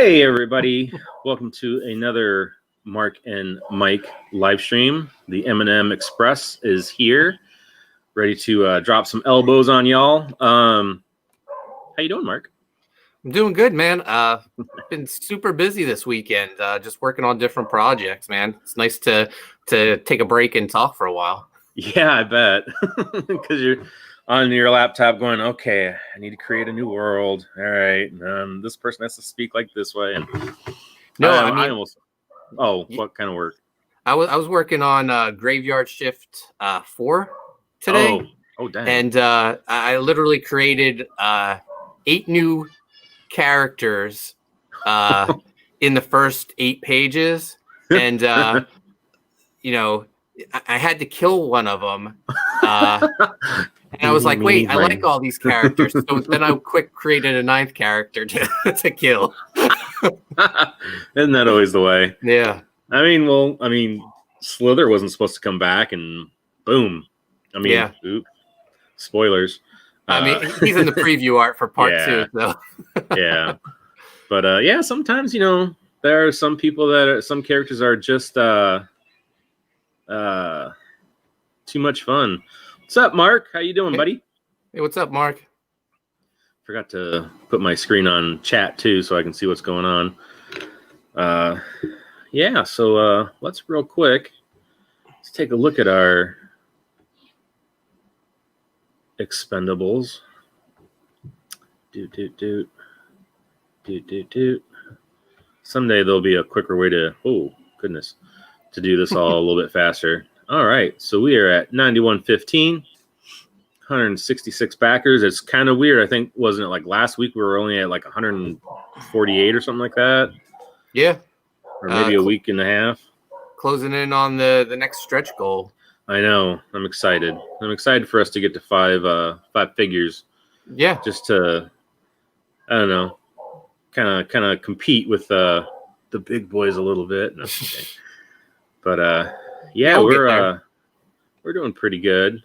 Hey everybody, welcome to another Mark and Mike live stream. The M&M Express is here, ready to drop some elbows on y'all. How you doing, Mark? I'm doing good, man. Been super busy this weekend, just working on different projects, man. It's nice to take a break and talk for a while. Yeah, I bet. Because you're on your laptop going, okay, I need to create a new world. All right, this person has to speak like this way. And what kind of work? I was working on Graveyard Shift 4 today. Oh, dang. And I literally created 8 new characters in the first 8 pages, and I had to kill one of them. And I was like, wait, I like all these characters. So then I created a 9th character to kill. Isn't that always the way? Yeah. I mean, Slither wasn't supposed to come back, and boom. Oops, spoilers. He's in the preview art for part 2. So. Yeah. But sometimes, there are some people some characters are just too much fun. What's up, Mark? How you doing, buddy? Hey, what's up, Mark? Forgot to put my screen on chat too, so I can see what's going on. So let's real quick. Let's take a look at our expendables. Doot. Someday there'll be a quicker way to do this all a little bit faster. All right, so we are at 9115, 166 backers. It's kind of weird. I think, wasn't it like last week we were only at like 148 or something like that? Yeah. Or maybe a week and a half. Closing in on the next stretch goal. I know. I'm excited. I'm excited for us to get to five figures. Yeah. Just to, I don't know, kind of compete with the big boys a little bit. No, okay. But we're doing pretty good.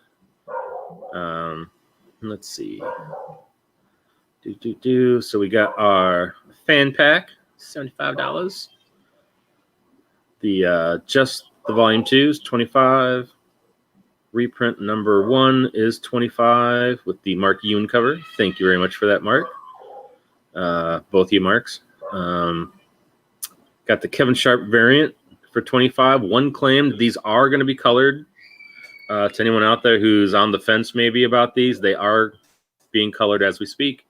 Let's see. So we got our fan pack, $75. The just the volume 2 is $25. Reprint number 1 is $25 with the Mark Yoon cover. Thank you very much for that, Mark. Both you Marks. Got the Kevin Sharp variant for $25. 1 claimed. These are going to be colored. To anyone out there who's on the fence maybe about these, they are being colored as we speak.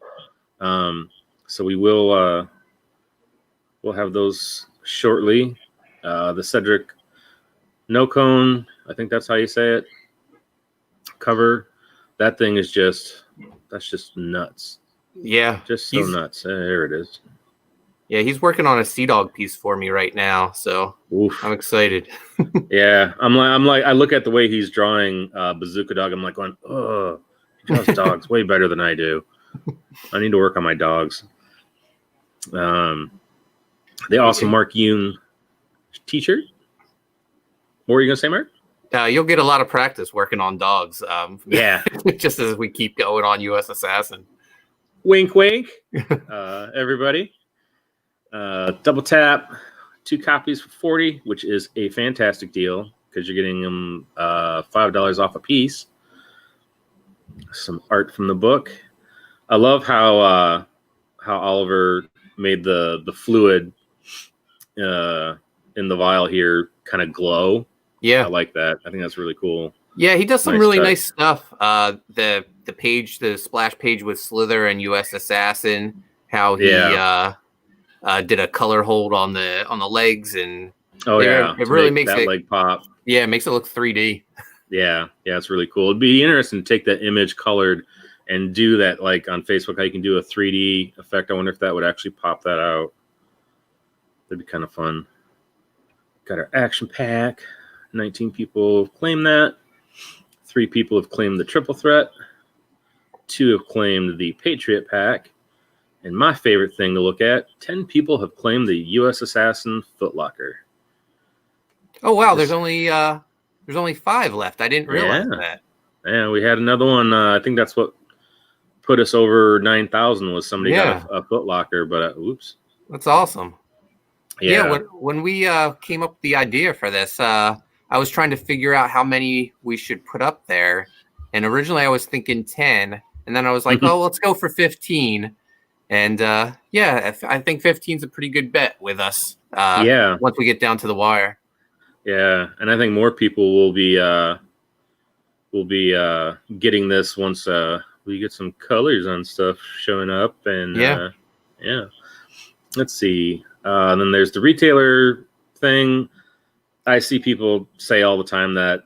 So we will we'll have those shortly. The Cedric No Cone, I think that's how you say it, cover. That thing is that's just nuts. Yeah. Just so nuts. There it is. Yeah, he's working on a Sea Dog piece for me right now, so I'm excited. Yeah, I'm like, I look at the way he's drawing Bazooka Dog. I'm like going, oh, he draws dogs way better than I do. I need to work on my dogs. The awesome Mark Yoon T-shirt. What were you gonna say, Mark? You'll get a lot of practice working on dogs. Yeah, just as we keep going on USAssassin. Wink, wink. Everybody. Double tap, 2 copies for $40, which is a fantastic deal because you're getting them $5 off a piece. Some art from the book. I love how Oliver made the fluid in the vial here kind of glow. Yeah, I like that. I think that's really cool. Yeah, he does some nice stuff. The page, the splash page with Slither and USAssassin. How he did a color hold on the legs, and it really makes that leg pop. Yeah, it makes it look 3D. Yeah, it's really cool. It'd be interesting to take that image colored and do that, like on Facebook, how you can do a 3D effect. I wonder if that would actually pop that out. That'd be kind of fun. Got our action pack. 19 people have claimed that. 3 people have claimed the triple threat. 2 have claimed the Patriot pack. And my favorite thing to look at, 10 people have claimed the USAssassin Footlocker. Oh wow, there's only 5 left. I didn't realize that. Yeah, we had another one. I think that's what put us over 9,000 was somebody got a Footlocker, but oops. That's awesome. Yeah. When we came up with the idea for this, I was trying to figure out how many we should put up there. And originally I was thinking 10. And then I was like, oh, let's go for 15. And I think 15 is a pretty good bet with us. Once we get down to the wire. Yeah. And I think more people will be getting this once we get some colors on stuff showing up. And let's see. And then there's the retailer thing. I see people say all the time that,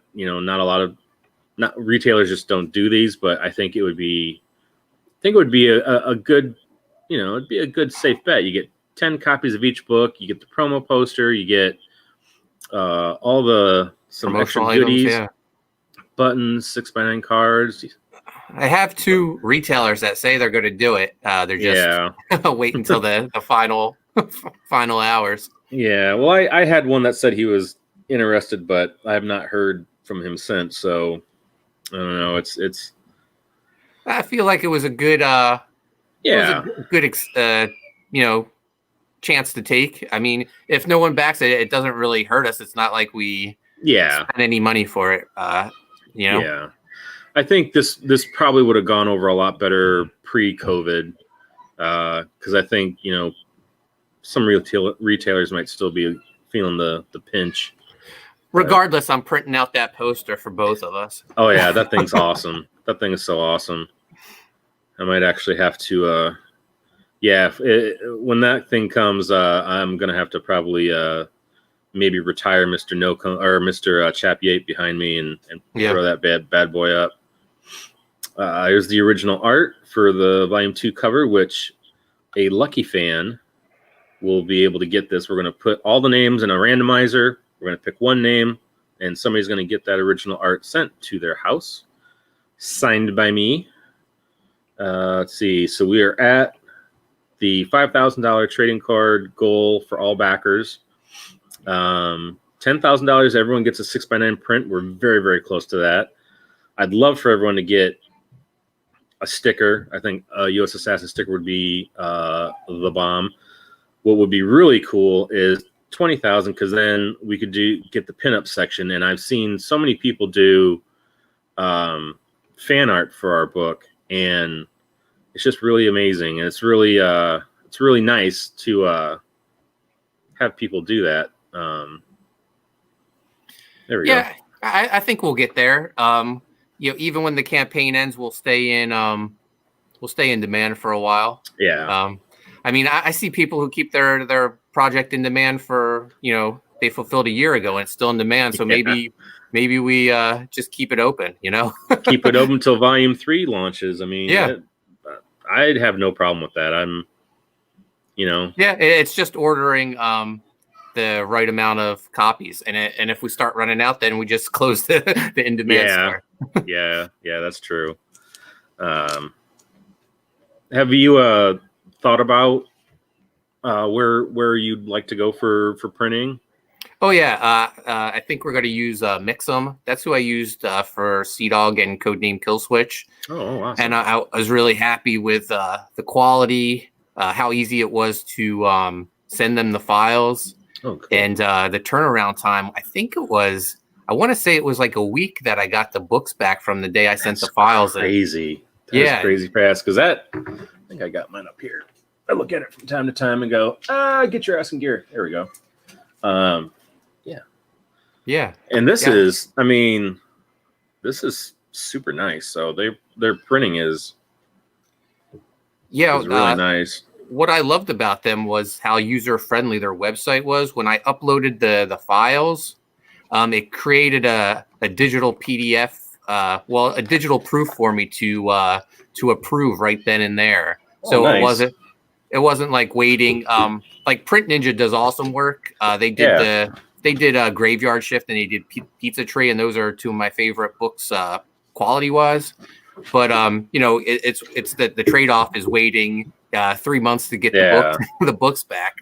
not retailers just don't do these, but I think it would be a good, it'd be a good safe bet. You get 10 copies of each book. You get the promo poster. You get some extra goodies, items, buttons, 6x9 cards. I have 2 retailers that say they're going to do it. They're just waiting until the final hours. Yeah. Well, I had one that said he was interested, but I have not heard from him since. So I don't know. It's. I feel like it was a good. Chance to take. I mean, if no one backs it, it doesn't really hurt us. It's not like we spend any money for it. Yeah. I think this probably would have gone over a lot better pre-COVID, because I think some retailers might still be feeling the pinch. Regardless, I'm printing out that poster for both of us. Oh yeah, that thing's awesome. That thing is so awesome. I might actually have to. When that thing comes, I'm gonna have to probably maybe retire Mr. or Mr. Chap Yates behind me and throw that bad boy up. Here's the original art for the Volume 2 cover, which a lucky fan will be able to get this. We're going to put all the names in a randomizer. We're going to pick one name, and somebody's going to get that original art sent to their house, signed by me. Let's see. So we are at the $5,000 trading card goal for all backers. $10,000, everyone gets a 6x9 print. We're very, very close to that. I'd love for everyone to get a sticker. I think a USAssassin sticker would be the bomb. What would be really cool is 20,000, because then we could get the pinup section. And I've seen so many people do fan art for our book, and it's just really amazing. And it's really nice to have people do that. There we go. I think we'll get there. Even when the campaign ends, we'll stay in demand for a while. Yeah. I mean, I see people who keep their project in demand for, they fulfilled a year ago and it's still in demand. So maybe we just keep it open, Keep it open until Volume 3 launches. I mean, I'd have no problem with that. It's just ordering the right amount of copies, and if we start running out, then we just close the in demand store. yeah, that's true. Have you thought about where you'd like to go for printing? Oh yeah, I think we're going to use Mix'em. That's who I used for Sea Dog and Codename Kill Switch. Oh, awesome! And I was really happy with the quality, how easy it was to send them the files. Oh, cool. And the turnaround time, I want to say it was like a week that I got the books back from the day I sent the files. Crazy. That's crazy fast, because I think I got mine up here. I look at it from time to time and go, get your ass in gear. There we go. Yeah. And this is super nice. So their printing is really nice. What I loved about them was how user-friendly their website was. When I uploaded the files, it created a digital PDF, a digital proof for me to approve right then and there. So nice. It wasn't like waiting. Like Print Ninja does awesome work. They did a Graveyard Shift, and they did Pizza Tree, and those are two of my favorite books quality-wise. But it's the trade-off is waiting 3 months to get the books back.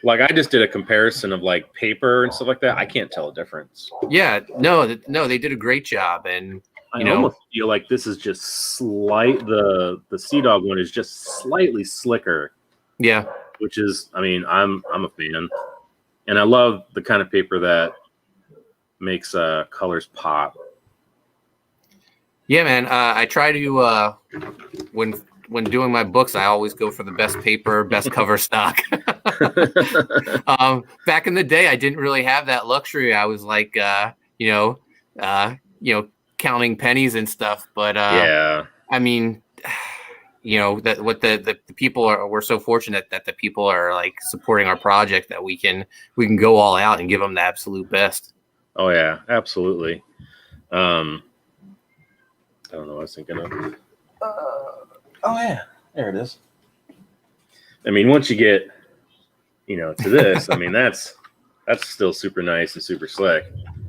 Like I just did a comparison of like paper and stuff like that. I can't tell a difference. Yeah, no, they did a great job, and I almost feel like this is just the Sea Dog one is just slightly slicker. Yeah, which is, I mean, I'm a fan, and I love the kind of paper that makes colors pop. Yeah, man. I try to when doing my books, I always go for the best paper, best cover stock. Back in the day, I didn't really have that luxury. I was like, counting pennies and stuff. But Yeah, I mean, that what the people are. We're so fortunate that the people are like supporting our project that we can go all out and give them the absolute best. oh yeah, absolutely. I don't know what I was thinking of. Oh yeah, there it is. I mean, once you get, to this, I mean, that's still super nice and super slick.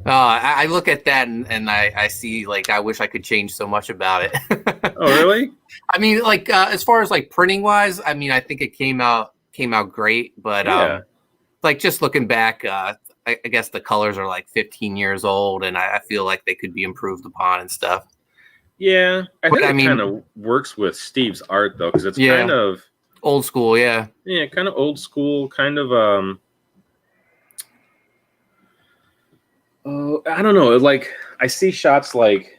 I look at that and I see, like, I wish I could change so much about it. Oh, really? I mean, like, as far as like printing wise, I mean, I think it came out great, but Yeah. like just looking back, I guess the colors are like 15 years old, and I feel like they could be improved upon and stuff. Yeah, I think I mean, kind of works with Steve's art though, because it's Yeah. kind of old school, yeah. yeah, kind of old school, kind of I don't know, like I see shots like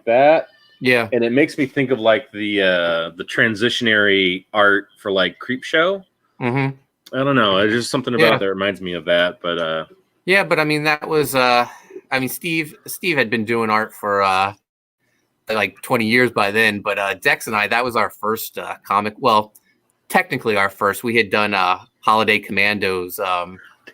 that, Yeah. and it makes me think of like the transitionary art for like Creepshow. Mm-hmm. I don't know, there's just something about that reminds me of that, but yeah, but I mean that was I mean Steve had been doing art for like 20 years by then, but Dex and I, that was our first comic. Well, technically our first. We had done Holiday Commandos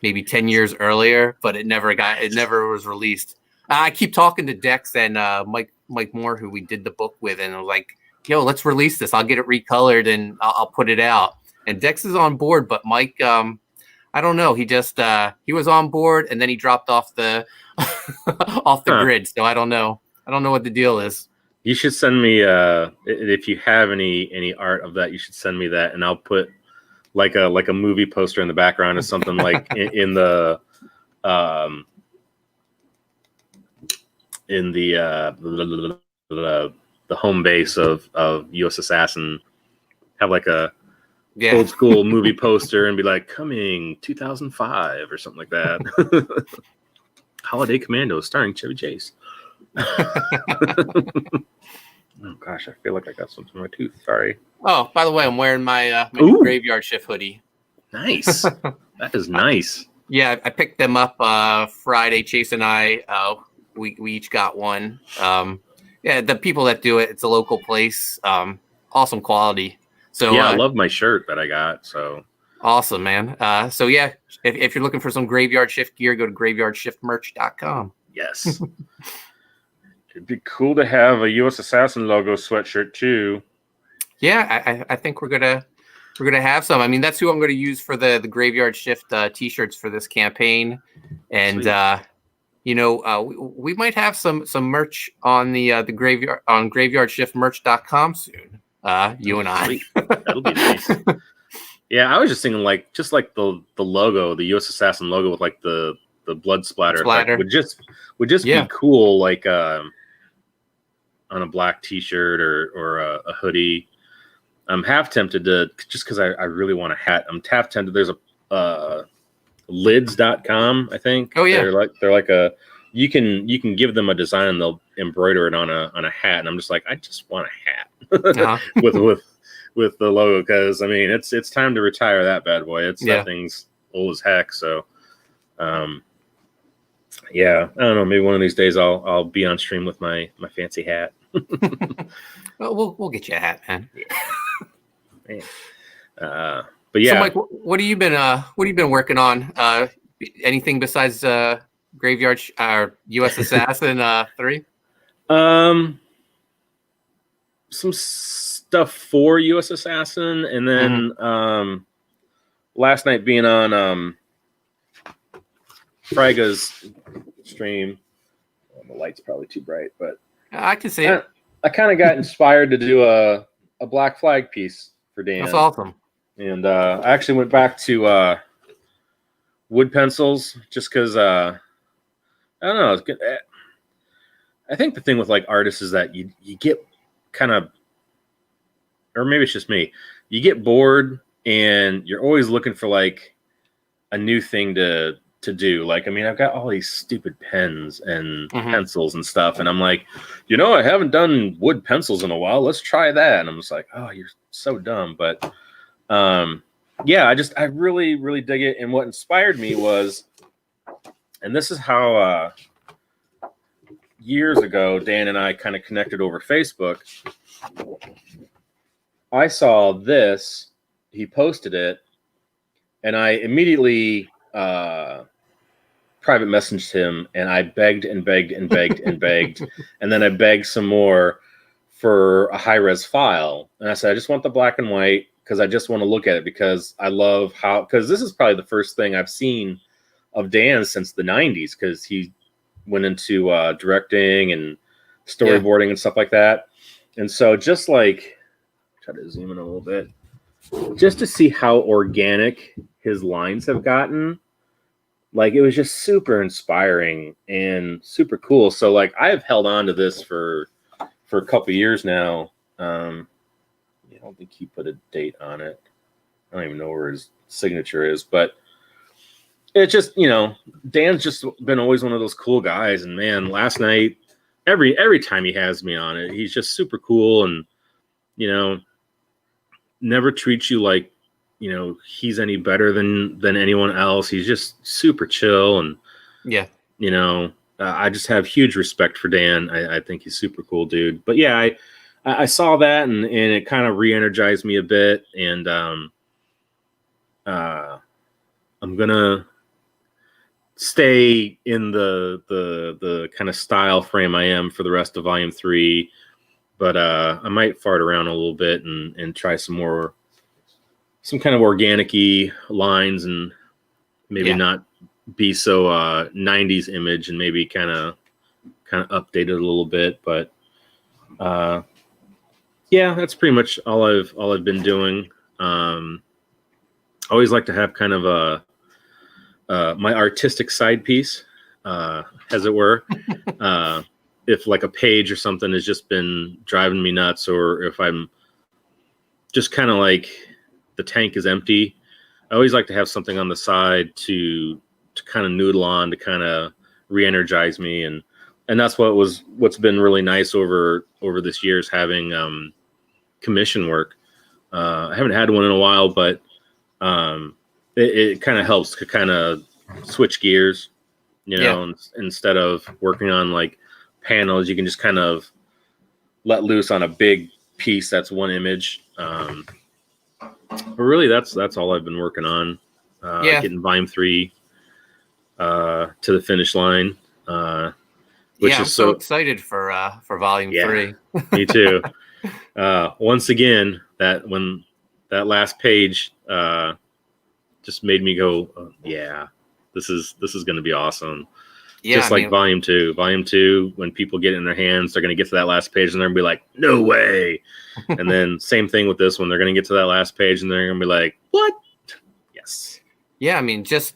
maybe 10 years earlier, but it never was released. I keep talking to Dex and Mike Moore, who we did the book with, and I was like, yo, let's release this. I'll get it recolored and I'll put it out. And Dex is on board, but Mike, I don't know. He just he was on board and then he dropped off the grid. So I don't know. I don't know what the deal is. you should send me if you have any art of that, you should send me that, and I'll put like a movie poster in the background or something like in the home base of USAssassin. Have like a old school movie poster and be like, coming 2005 or something like that. Holiday Commando starring Chevy Chase. Oh gosh, I feel like I got something in my tooth. Sorry. Oh, by the way, I'm wearing my Graveyard Shift hoodie. Nice. That is nice. Yeah, I picked them up Friday. Chase and I, we each got one. Yeah, the people that do it, it's a local place. Awesome quality. So yeah, I love my shirt that I got. So awesome, man. So yeah, if you're looking for some Graveyard Shift gear, go to graveyardshiftmerch.com. Yes. It'd be cool to have a USAssassin logo sweatshirt too. Yeah, I think we're gonna have some. I mean, that's who I'm gonna use for the Graveyard Shift t-shirts for this campaign, and we might have some merch on the graveyard on graveyardshiftmerch.com soon. You and I. That'll be nice. Yeah, I was just thinking like the logo, the USAssassin logo with like the blood splatter like, would just be cool, like on a black t-shirt or a hoodie. I'm half tempted to, just because I really want a hat. I'm half tempted. There's a lids.com, I think. Oh yeah. They're like a, you can give them a design and they'll embroider it on a hat. And I'm just like, I just want a hat with the logo, because I mean it's time to retire that bad boy. That thing's old as heck. So yeah, I don't know. Maybe one of these days I'll be on stream with my fancy hat. Well, we'll get you a hat, man. Man. But yeah. So, Mike, what have you been working on? Anything besides Graveyard or USAssassin 3? Some stuff for USAssassin, and then last night being on Fraga's stream. Well, the light's probably too bright, but I can see it. I kind of got inspired to do a Black Flag piece for Dan. That's awesome. And I actually went back to wood pencils just because I don't know. It's good. I think the thing with like artists is that you get kind of, or maybe it's just me, you get bored and you're always looking for like a new thing to do. Like, I mean, I've got all these stupid pens and pencils and stuff, and I'm like, I haven't done wood pencils in a while. Let's try that. And I'm just like, oh, you're so dumb. But yeah, I really, really dig it. And what inspired me was, and this is how years ago Dan and I kind of connected over Facebook. I saw this, he posted it, and I immediately private messaged him, and I begged and begged and begged and begged, and then I begged some more for a high-res file. And I said, I just want the black and white because I just want to look at it, because I love because this is probably the first thing I've seen of Dan since the 90s, because he went into directing and storyboarding and stuff like that. And so just like, try to zoom in a little bit, just to see how organic his lines have gotten. Like, it was just super inspiring and super cool. So like, I have held on to this for a couple years now. I don't think he put a date on it. I don't even know where his signature is, but it's just, Dan's just been always one of those cool guys. And man, last night, every time he has me on it, he's just super cool, and never treats you like he's any better than anyone else. He's just super chill, and I just have huge respect for Dan. I think he's super cool dude. But yeah, I saw that, and it kind of re-energized me a bit, and I'm gonna stay in the kind of style frame I am for the rest of volume 3, but I might fart around a little bit and try some kind of organic-y lines, and maybe not be so 90s image, and maybe kind of update it a little bit. But yeah, that's pretty much all I've been doing. I always like to have kind of my artistic side piece, as it were. If like a page or something has just been driving me nuts, or if I'm just kind of like the tank is empty, I always like to have something on the side to kind of noodle on, to kind of re-energize me, and that's what's been really nice over this year, is having commission work. I haven't had one in a while, but it kind of helps to kind of switch gears, instead of working on like panels, you can just kind of let loose on a big piece that's one image. But really, that's all I've been working on. Getting volume 3 to the finish line. Which is I'm so excited for volume 3. Me too. Once again, that last page just made me go, this is going to be awesome. Just like volume 2. Volume 2, when people get it in their hands, they're going to get to that last page and they're going to be like, no way. And then same thing with this one. They're going to get to that last page and they're going to be like, what? Yes. Yeah, besides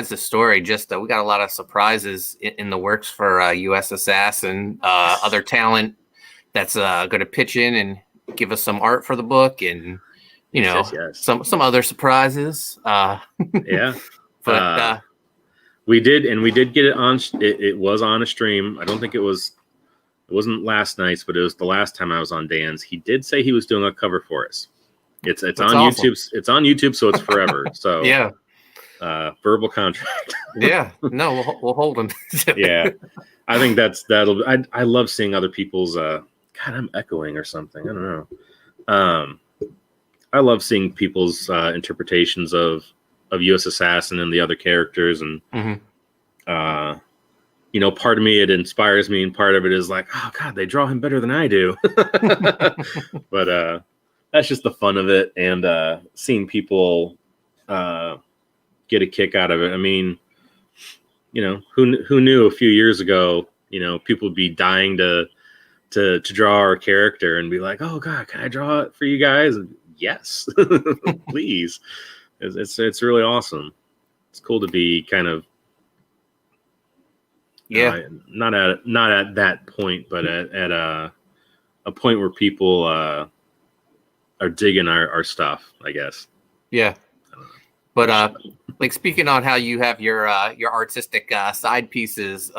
the story, we got a lot of surprises in the works for USAssassin, other talent that's going to pitch in and give us some art for the book, and some other surprises. But we did get it on. It was on a stream. I don't think it wasn't last night's, but it was the last time I was on Dan's. He did say he was doing a cover for us. It's on awesome. YouTube. It's on YouTube, so it's forever. So verbal contract. No, we'll hold them. I think that'll. I love seeing other people's. God, I'm echoing or something. I don't know. I love seeing people's interpretations of USAssassin and the other characters, and part of me, it inspires me, and part of it is like, oh God, they draw him better than I do. But that's just the fun of it, and seeing people get a kick out of it. I mean, who knew a few years ago, people would be dying to draw our character and be like, oh God, can I draw it for you guys? And yes, please. It's really awesome. It's cool to be kind of not at that point, but at a point where people digging our stuff, I guess. Yeah. But like speaking on how you have your artistic side pieces,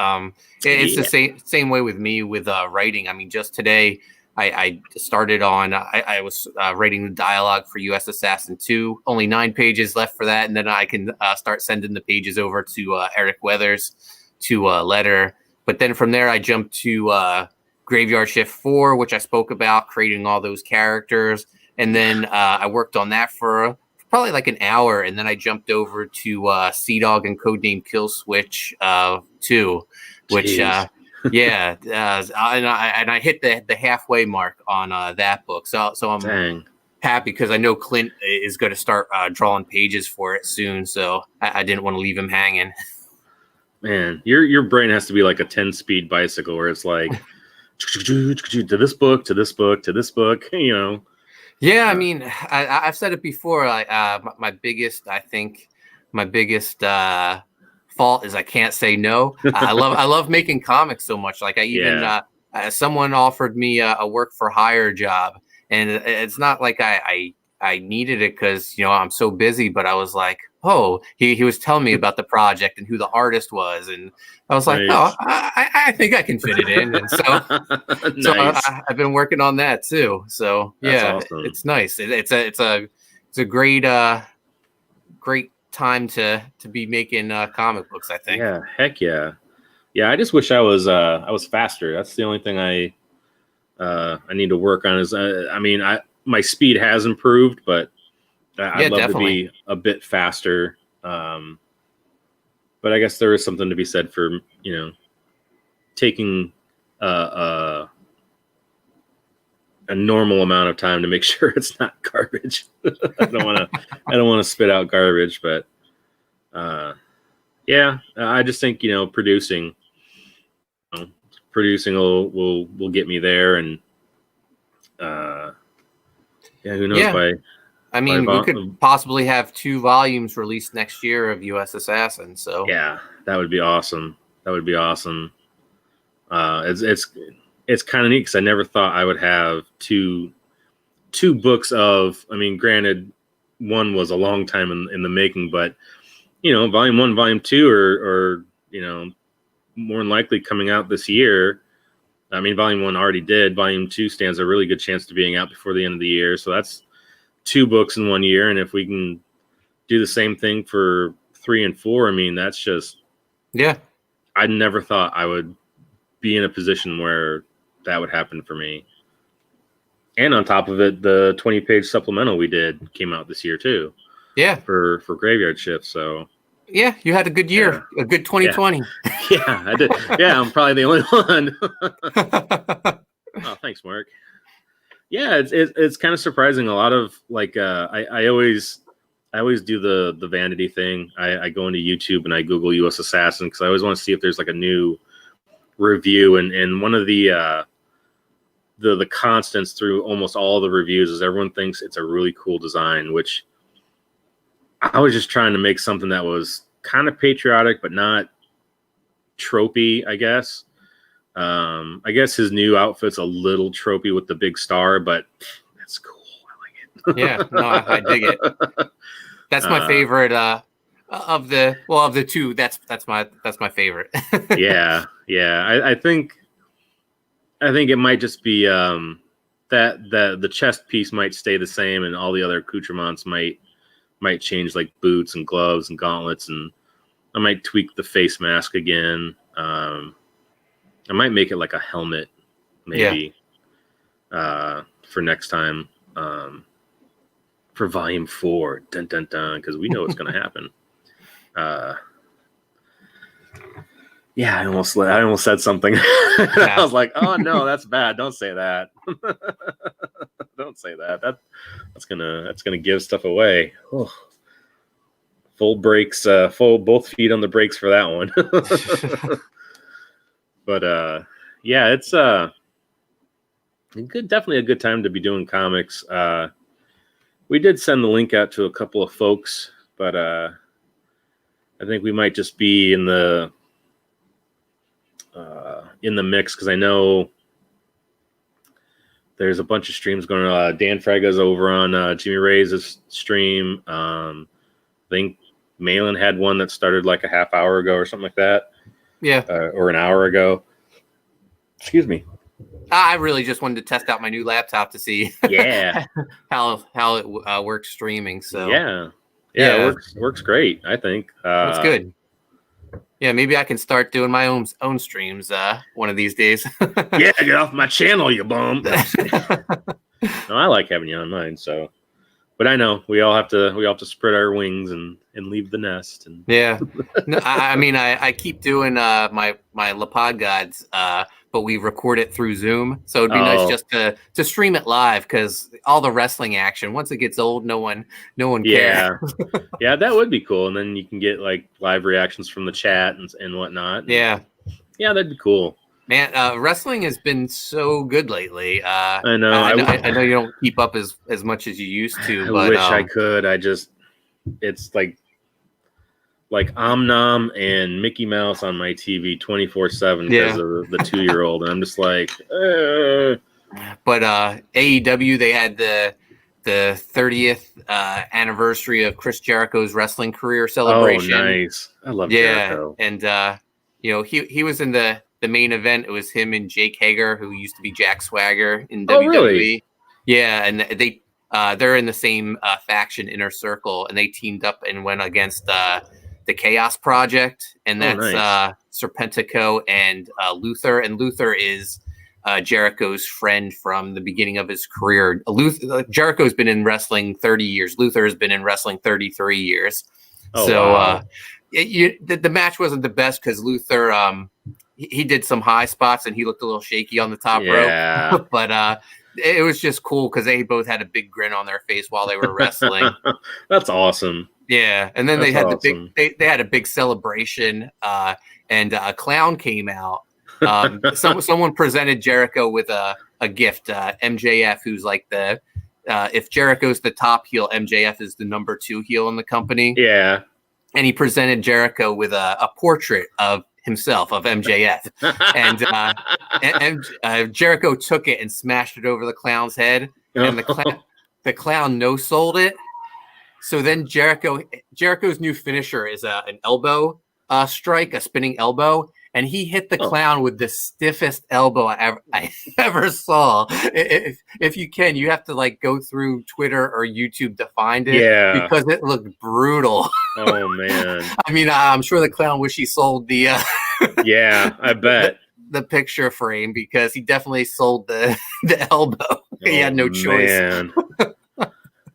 it's the same way with me with writing. I mean, just today I started on I was writing the dialogue for USAssassin 2. Only 9 pages left for that, and then I can start sending the pages over to Eric Weathers to letter. But then from there I jumped to Graveyard Shift 4, which I spoke about, creating all those characters, and then I worked on that for probably like an hour, and then I jumped over to Sea Dog and Codename Kill Switch 2, which and I hit the halfway mark on that book. So I'm happy because I know Clint is going to start drawing pages for it soon. So I didn't want to leave him hanging. Man, your brain has to be like a 10-speed bicycle where it's like to this book, to this book, to this book, you know. Yeah, I mean, I've said it before. My biggest fault is I can't say no. I love making comics so much. Like I even someone offered me a work for hire job, and it's not like I needed it because I'm so busy. But I was like, oh, he was telling me about the project and who the artist was, and I was like, oh, I think I can fit it in. And so, nice. So I've been working on that too. So that's awesome. It's nice. It's a great time to be making comic books, I think. Yeah, heck yeah. I just wish I was faster. That's the only thing I need to work on. Is my speed has improved, but I'd love to be a bit faster. But I guess there is something to be said for, taking a normal amount of time to make sure it's not garbage. I don't want to spit out garbage, but I just think, producing will get me there, and who knows we could possibly have 2 volumes released next year of USAssassin. So that would be awesome. It's kind of neat because I never thought I would have two books of. I mean, granted, one was a long time in the making, but volume 1, volume 2 are more than likely coming out this year. I mean, volume 1 already did. Volume 2 stands a really good chance to being out before the end of the year. So that's 2 books in 1 year, and if we can do the same thing for 3 and 4, I mean, that's just I never thought I would be in a position where that would happen for me. And on top of it, the 20-page supplemental we did came out this year too. For Graveyard Shift. So you had a good year, a good 2020. I did. I'm probably the only one. Oh, thanks, Mark. It's kind of surprising. A lot of I always do the vanity thing. I go into YouTube and I Google USAssassin because I always want to see if there's like a new review. And one of the constants through almost all the reviews is everyone thinks it's a really cool design, which I was just trying to make something that was kind of patriotic but not tropey, I guess. I guess his new outfit's a little tropey with the big star, but that's cool. I like it. I dig it. That's my favorite of the 2. That's my favorite. I think it might just be that the chest piece might stay the same and all the other accoutrements might change, like boots and gloves and gauntlets, and I might tweak the face mask again. I might make it like a helmet, maybe, for next time, for volume 4, dun dun dun, because we know what's going to happen. I almost said something. I was like, oh no, that's bad. Don't say that. Don't say that. That's gonna give stuff away. Oh. Full brakes, both feet on the brakes for that one. But it's definitely a good time to be doing comics. We did send the link out to a couple of folks, but I think we might just be in the mix because I know there's a bunch of streams going on. Dan Fraga's over on Jimmy Ray's stream. I think Malin had one that started like a half hour ago or something like that. Yeah. Or an hour ago. Excuse me. I really just wanted to test out my new laptop to see how it works streaming. So yeah, it works great. I think that's good. Yeah, maybe I can start doing my own streams one of these days. Yeah, get off my channel, you bum. No, I like having you on mine. So, but I know we all have to spread our wings and leave the nest. And yeah, no, I mean, I keep doing my La Pod Gods, but we record it through Zoom, so it'd be nice just to stream it live, because all the wrestling action, once it gets old, no one cares. Yeah, that would be cool, and then you can get like live reactions from the chat and whatnot. Yeah, that'd be cool. Man, wrestling has been so good lately. I know. I know you don't keep up as much as you used to. I but wish I could. It's like Om-Nom and Mickey Mouse on my TV 24/7 because of the 2-year-old. And I'm just like, But AEW, they had the 30th anniversary of Chris Jericho's wrestling career celebration. Oh, nice! I love Jericho. And he was in the main event. It was him and Jake Hager, who used to be Jack Swagger in WWE. Really? Yeah, and they're in the same faction, Inner Circle, and they teamed up and went against the Chaos Project, and that's nice. Serpentico and Luther. And Luther is Jericho's friend from the beginning of his career. Jericho's been in wrestling 30 years. Luther has been in wrestling 33 years. Wow. The match wasn't the best because Luther he did some high spots and he looked a little shaky on the top rope. But it was just cool because they both had a big grin on their face while they were wrestling. That's awesome. Yeah, and then they had they had a big celebration, and a clown came out. Someone presented Jericho with a gift. MJF, who's like if Jericho's the top heel, MJF is the number 2 heel in the company. Yeah, and he presented Jericho with a portrait of himself, of MJF, and Jericho took it and smashed it over the clown's head, and the clown no-sold it. So then Jericho's new finisher is an elbow strike, a spinning elbow, and he hit the clown with the stiffest elbow I ever saw. If you can, you have to like go through Twitter or YouTube to find it, because it looked brutal. Oh man! I mean, I'm sure the clown wish he sold the. Yeah, I bet the picture frame, because he definitely sold the elbow. He had no choice. Man.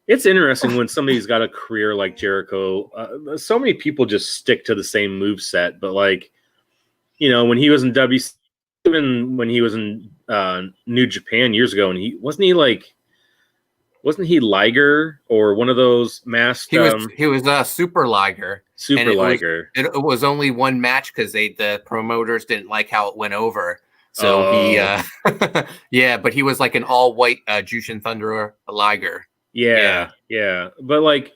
It's interesting when somebody's got a career like Jericho. So many people just stick to the same moveset, but like, when he was in even when he was in New Japan years ago, and he wasn't he Liger or one of those masked? He was Super Liger. Super Liger. It was only one match because the promoters didn't like how it went over. So he, but he was like an all white Jushin Thunder Liger. Yeah. But like,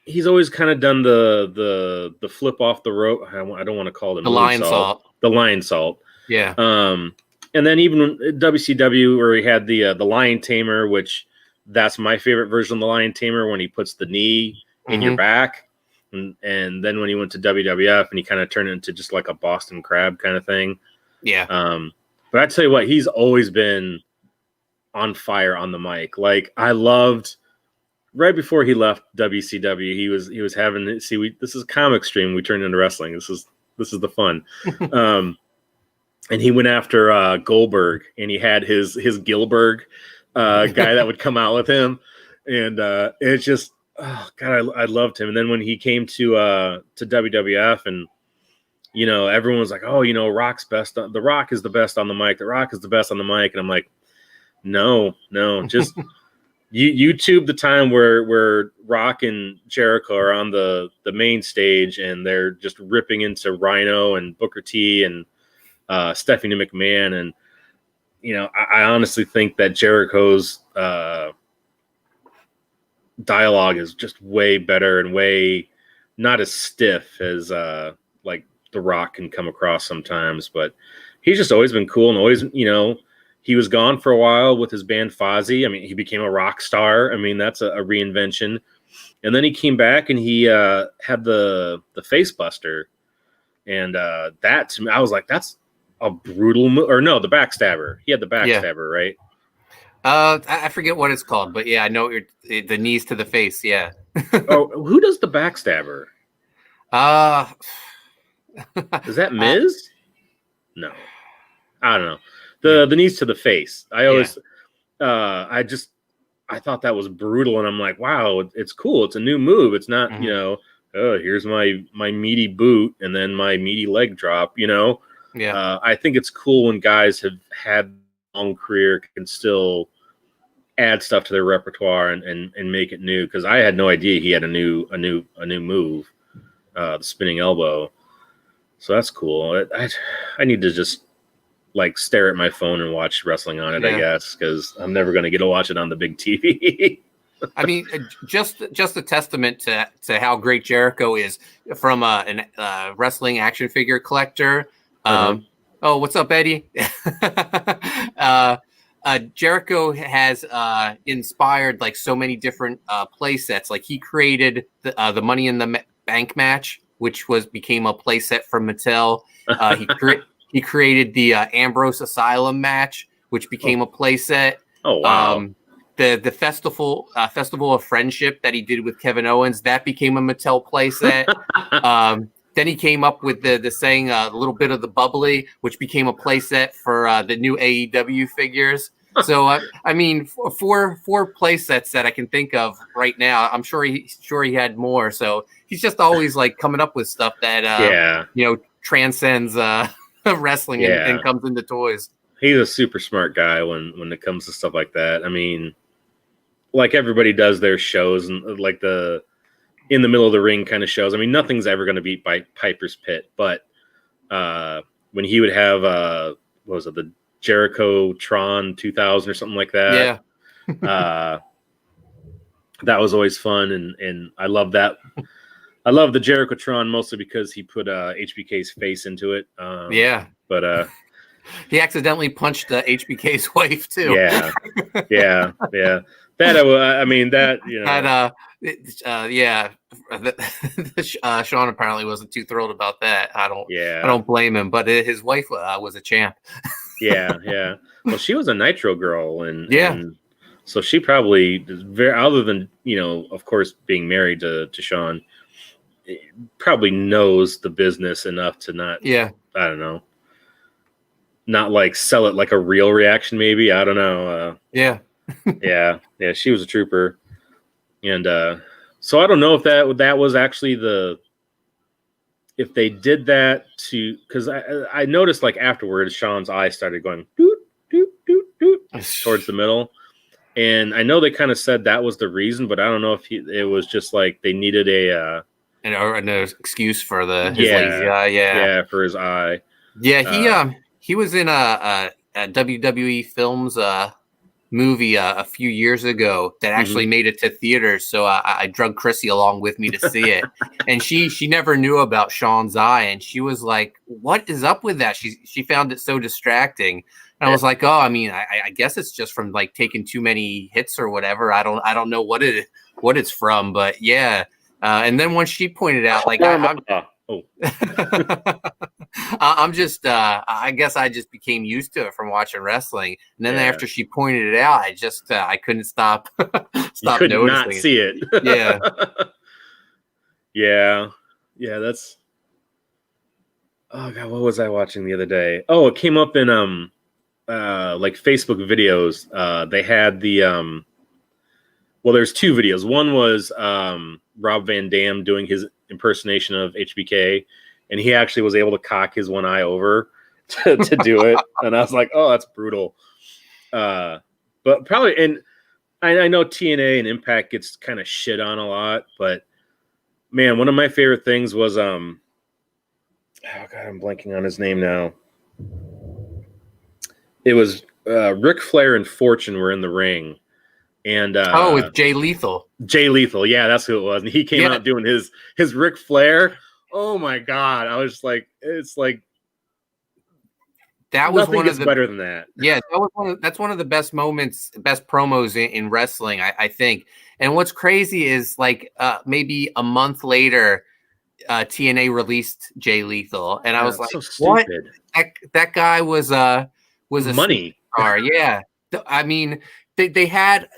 he's always kind of done the flip off the rope. I don't want to call it the Lionsault. The Lionsault. Yeah. And then even WCW, where he had the Lion Tamer, which that's my favorite version of the Lion Tamer, when he puts the knee in your back. And then when he went to WWF and he kind of turned it into just like a Boston Crab kind of thing. Yeah. But I tell you what, he's always been on fire on the mic. Like, I loved right before he left WCW, he was having this is comic stream, we turned into wrestling. This is the fun. And he went after Goldberg, and he had his Gilbert guy that would come out with him, and it's just, oh god, I loved him. And then when he came to WWF, and everyone was like, oh, Rock's best. The Rock is the best on the mic. The Rock is the best on the mic. And I'm like, no, just YouTube the time where Rock and Jericho are on the main stage, and they're just ripping into Rhino and Booker T and Stephanie McMahon. And I honestly think that Jericho's dialogue is just way better and way not as stiff as like The Rock can come across sometimes. But he's just always been cool, and always, he was gone for a while with his band Fozzy. I mean, he became a rock star. I mean, that's a reinvention. And then he came back and he had the face buster. And that, to me, I was like, that's a brutal move. Or no, the backstabber. He had the backstabber, right? I forget what it's called, but yeah, I know the knees to the face. Yeah. Oh, who does the backstabber? Is that Miz? No, I don't know. The knees to the face. I always, I thought that was brutal, and I'm like, wow, it's cool. It's a new move. It's not, oh, here's my meaty boot and then my meaty leg drop. Yeah. I think it's cool when guys have had a long career can still add stuff to their repertoire and make it new. Because I had no idea he had a new move, the spinning elbow. So that's cool. I need to just like stare at my phone and watch wrestling on it, I guess, because I'm never going to get to watch it on the big TV. I mean, just a testament to how great Jericho is from a wrestling action figure collector. Oh, what's up, Eddie? Jericho has inspired like so many different play sets. Like he created the Money in the Bank match, which became a play set from Mattel. He created the Ambrose Asylum match, which became a play set. Oh wow! The festival of friendship that he did with Kevin Owens, that became a Mattel play set. Then he came up with the saying a little bit of the bubbly, which became a play set for the new AEW figures. So I mean, four play sets that I can think of right now. I'm sure he had more. So he's just always like coming up with stuff that transcends wrestling and comes into toys. He's a super smart guy when it comes to stuff like that. I mean, like everybody does their shows and like the in the middle of the ring kind of shows. I mean, nothing's ever going to beat by Piper's Pit, but when he would have what was it, the Jericho Tron 2000 or something like that. Yeah. That was always fun, and I love that. I love the Jericho Tron mostly because he put HBK's face into it. But he accidentally punched HBK's wife too. Yeah. That I mean that Shawn apparently wasn't too thrilled about that. I don't blame him, but his wife was a champ. Yeah. Well, she was a Nitro girl, and so she probably very, other than of course being married to Shawn, probably knows the business enough to not. I don't know. Not like sell it like a real reaction, maybe. I don't know. Yeah. She was a trooper, and so I don't know if that was actually if they did that because I noticed like afterwards Shawn's eyes started going doot doot doot doot towards the middle, and I know they kind of said that was the reason, but I don't know if it was just like they needed an excuse for his lazy eye. For his eye. He was in a WWE Films movie a few years ago that actually made it to theaters. So I drugged Chrissy along with me to see it, and she never knew about Shawn's eye, and she was like, "What is up with that?" She found it so distracting, and I was like, "Oh, I mean, I guess it's just from like taking too many hits or whatever. I don't know what it's from, but yeah." And then once she pointed out, like, I'm just, I guess I just became used to it from watching wrestling. And then after she pointed it out, I couldn't stop noticing not see it. Yeah. That's, oh God, what was I watching the other day? Oh, it came up in, like Facebook videos. They had the, well, there's two videos. One was, Rob Van Dam doing his impersonation of HBK, and he actually was able to cock his one eye over to do it. And I was like, oh, that's brutal. But probably, and I know TNA and Impact gets kind of shit on a lot, but man, one of my favorite things was, oh God, I'm blanking on his name now. It was Ric Flair and Fortune were in the ring. And with Jay Lethal. Yeah, that's who it was. And he came out doing his Ric Flair. Oh my God. I was just like, it's like that was Nothing one gets of the better than that. Yeah, that's one of the best moments, best promos in wrestling, I think. And what's crazy is like maybe a month later, TNA released Jay Lethal, and I was like, so "What? stupid. That guy was a Money. star." Yeah, I mean, they had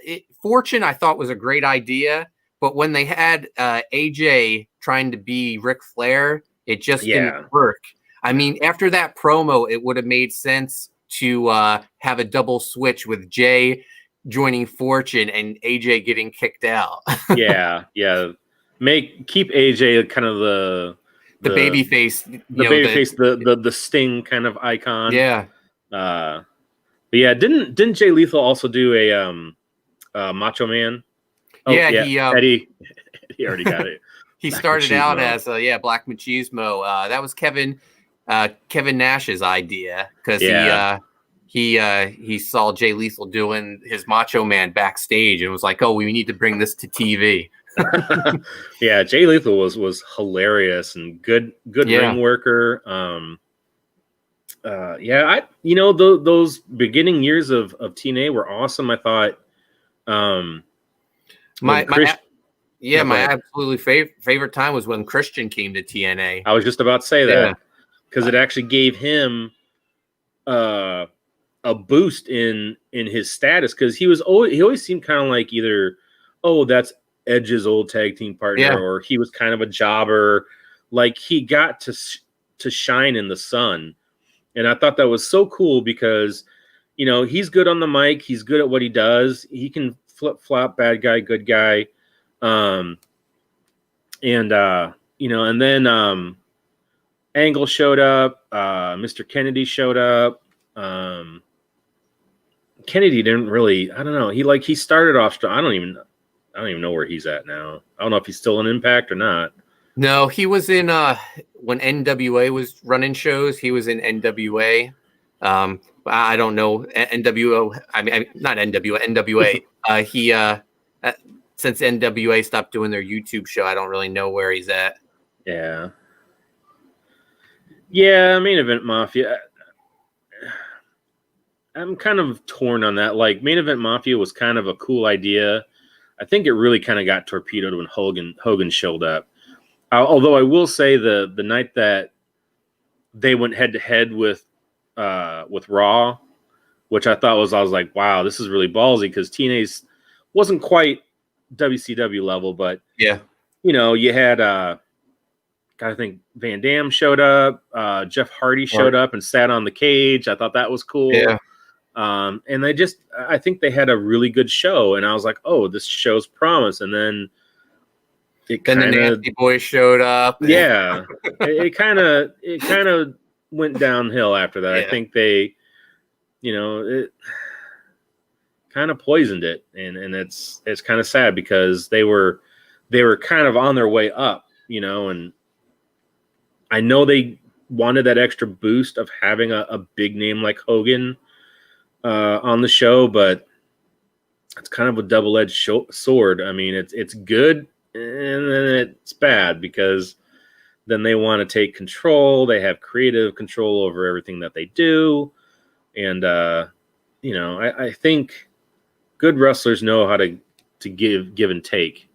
Fortune. I thought was a great idea, but when they had AJ trying to be Ric Flair, it just didn't work. I mean, after that promo, it would have made sense to have a double switch with Jay joining Fortune and AJ getting kicked out. yeah. Keep AJ kind of the baby face, the Sting kind of icon. Yeah. But yeah, didn't Jay Lethal also do a Macho Man? Oh, yeah, Eddie already got it. He Black started Machismo. out as Black Machismo. That was Kevin Nash's idea because he saw Jay Lethal doing his Macho Man backstage and was like, "Oh, we need to bring this to TV." Yeah, Jay Lethal was hilarious and good ring worker. Those beginning years of TNA were awesome. I thought my absolutely favorite time was when Christian came to TNA. I was just about to say that because it actually gave him a boost in his status, because he always seemed kind of like either, oh, that's Edge's old tag team partner, or he was kind of a jobber. Like, he got to shine in the sun, and I thought that was so cool because, you know, he's good on the mic, he's good at what he does, he can flip flop, bad guy, good guy, and then Angle showed up, Mr. Kennedy showed up. Kennedy didn't really, I don't know, he started off strong. I don't even know where he's at now. I don't know if he's still in Impact or not. No, he was in when NWA was running shows. He was in NWA. I don't know NWO. I mean, not NWA. NWA. He since NWA stopped doing their YouTube show, I don't really know where he's at. Yeah. Main Event Mafia. I'm kind of torn on that. Like, Main Event Mafia was kind of a cool idea. I think it really kind of got torpedoed when Hogan showed up. Although I will say the night that they went head to head with Raw, which I was like, wow, this is really ballsy, because TNA's wasn't quite WCW level, but you know, you had I think Van Dam showed up, Jeff Hardy showed up and sat on the cage. I thought that was cool. Yeah. And I think they had a really good show, and I was like, oh, this shows promise. And then the Nasty Boys showed up. Yeah, it kind of went downhill after that. I think they, it kind of poisoned it, and it's kind of sad because they were kind of on their way up, and I know they wanted that extra boost of having a big name like Hogan on the show, but it's kind of a double-edged sword. I mean, it's good and then it's bad, because then they want to take control. They have creative control over everything that they do, and I think good wrestlers know how to give and take.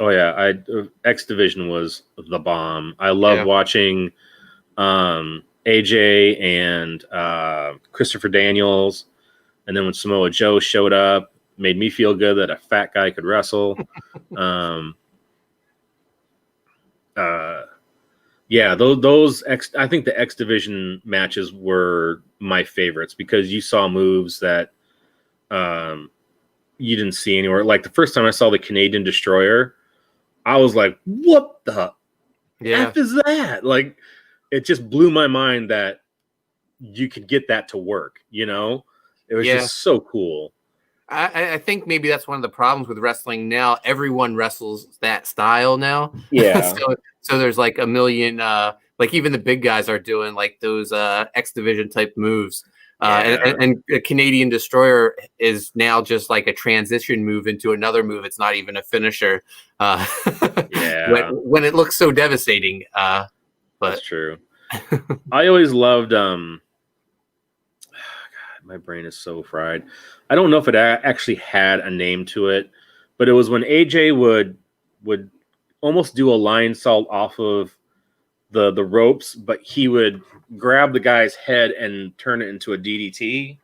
Oh yeah, X Division was the bomb. I love watching AJ and Christopher Daniels, and then when Samoa Joe showed up, made me feel good that a fat guy could wrestle. Those I think the X Division matches were my favorites, because you saw moves that you didn't see anywhere. Like, the first time I saw the Canadian Destroyer, I was like, what the F is that? Like, it just blew my mind that you could get that to work, It was just so cool. I think maybe that's one of the problems with wrestling now. Everyone wrestles that style now. Yeah. so there's like a million, like even the big guys are doing like those X Division type moves. And a Canadian Destroyer is now just like a transition move into another move. It's not even a finisher. When it looks so devastating. But that's true. I always loved my brain is so fried. I don't know if it actually had a name to it, but it was when AJ would almost do a lion salt off of the ropes, but he would grab the guy's head and turn it into a DDT.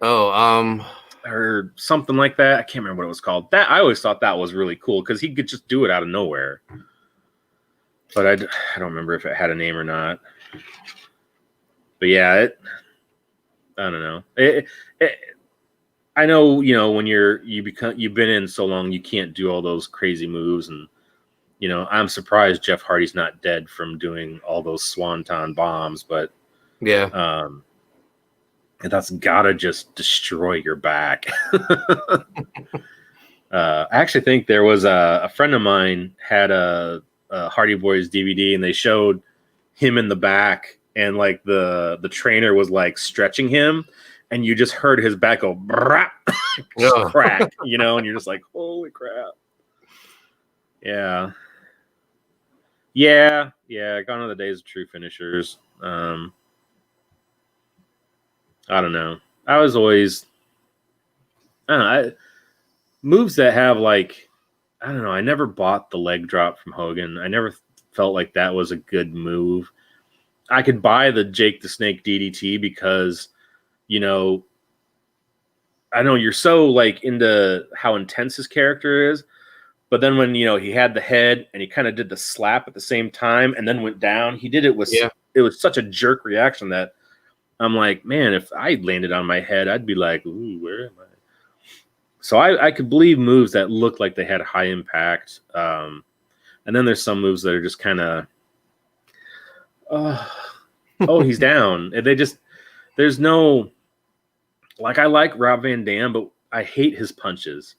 Or something like that. I can't remember what it was called. That I always thought that was really cool because he could just do it out of nowhere. But I don't remember if it had a name or not. But yeah, I don't know. I know, when you've been in so long, you can't do all those crazy moves, and I'm surprised Jeff Hardy's not dead from doing all those swanton bombs. But yeah, that's gotta just destroy your back. I actually think there was a friend of mine had a Hardy Boys DVD, and they showed him in the back, and like the trainer was like stretching him, and you just heard his back go crack, and you're just like, holy crap. Yeah. Gone are the days of true finishers. I don't know. I was always, I don't know, moves that have like, I don't know. I never bought the leg drop from Hogan. I never felt like that was a good move. I could buy the Jake the Snake DDT because, I know you're so like into how intense his character is, but then when, he had the head and he kind of did the slap at the same time and then went down, he did it with, it was such a jerk reaction that I'm like, man, if I landed on my head, I'd be like, ooh, where am I? So I could believe moves that look like they had high impact. And then there's some moves that are just kind of, oh, he's down. And there's no, like, I like Rob Van Dam, but I hate his punches.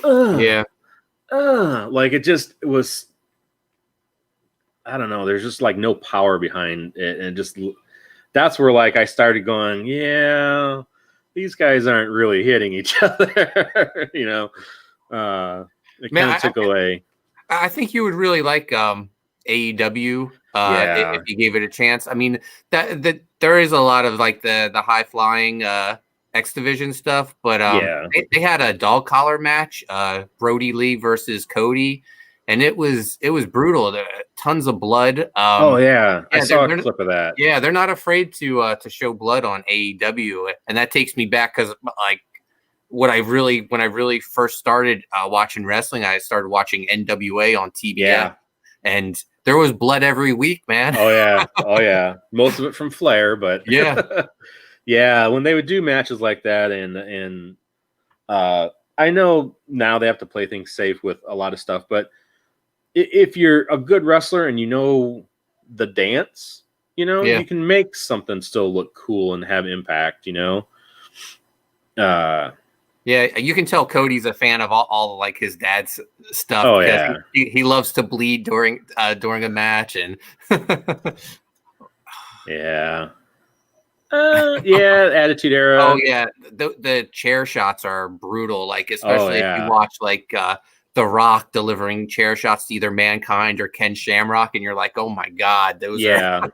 Yeah. Like it was, I don't know. There's just like no power behind it. And that's where like I started going, yeah, these guys aren't really hitting each other. It kind of took away. I think you would really like AEW if you gave it a chance. I mean, that there is a lot of like the high flying X Division stuff, but they had a dog collar match, Brody Lee versus Cody, and it was brutal. Tons of blood. I saw a clip of that. Yeah, they're not afraid to show blood on AEW, and that takes me back because like when I really first started watching wrestling, I started watching NWA on TBS, and there was blood every week, man. Oh yeah, most of it from Flair, but yeah, when they would do matches like that, and I know now they have to play things safe with a lot of stuff, but if you're a good wrestler and the dance, you can make something still look cool and have impact, Yeah, you can tell Cody's a fan of all like his dad's stuff. Oh yeah, he loves to bleed during a match, and Attitude Era. Oh yeah, the chair shots are brutal. Like especially if you watch like The Rock delivering chair shots to either Mankind or Ken Shamrock, and you're like, oh my god, those are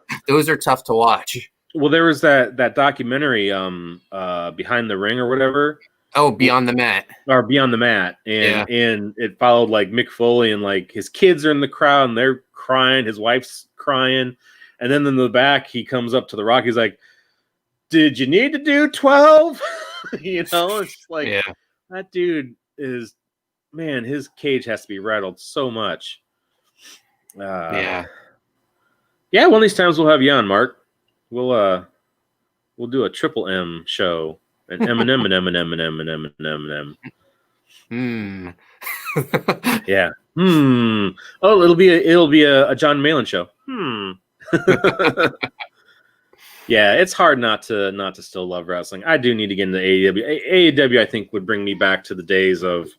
tough to watch. Well, there was that documentary, Behind the Ring or whatever. Oh, Beyond the Mat. Or Beyond the Mat. And it followed like Mick Foley, and like his kids are in the crowd and they're crying, his wife's crying. And then in the back, he comes up to The Rock, he's like, did you need to do 12? It's like that dude is, man, his cage has to be rattled so much. One of these times we'll have you on, Mark. We'll do a triple M show. And Eminem and Eminem and Eminem and Eminem. Yeah. Oh, it'll be a John Malin show. Yeah, it's hard not to still love wrestling. I do need to get into AEW. AEW, I think, would bring me back to the days of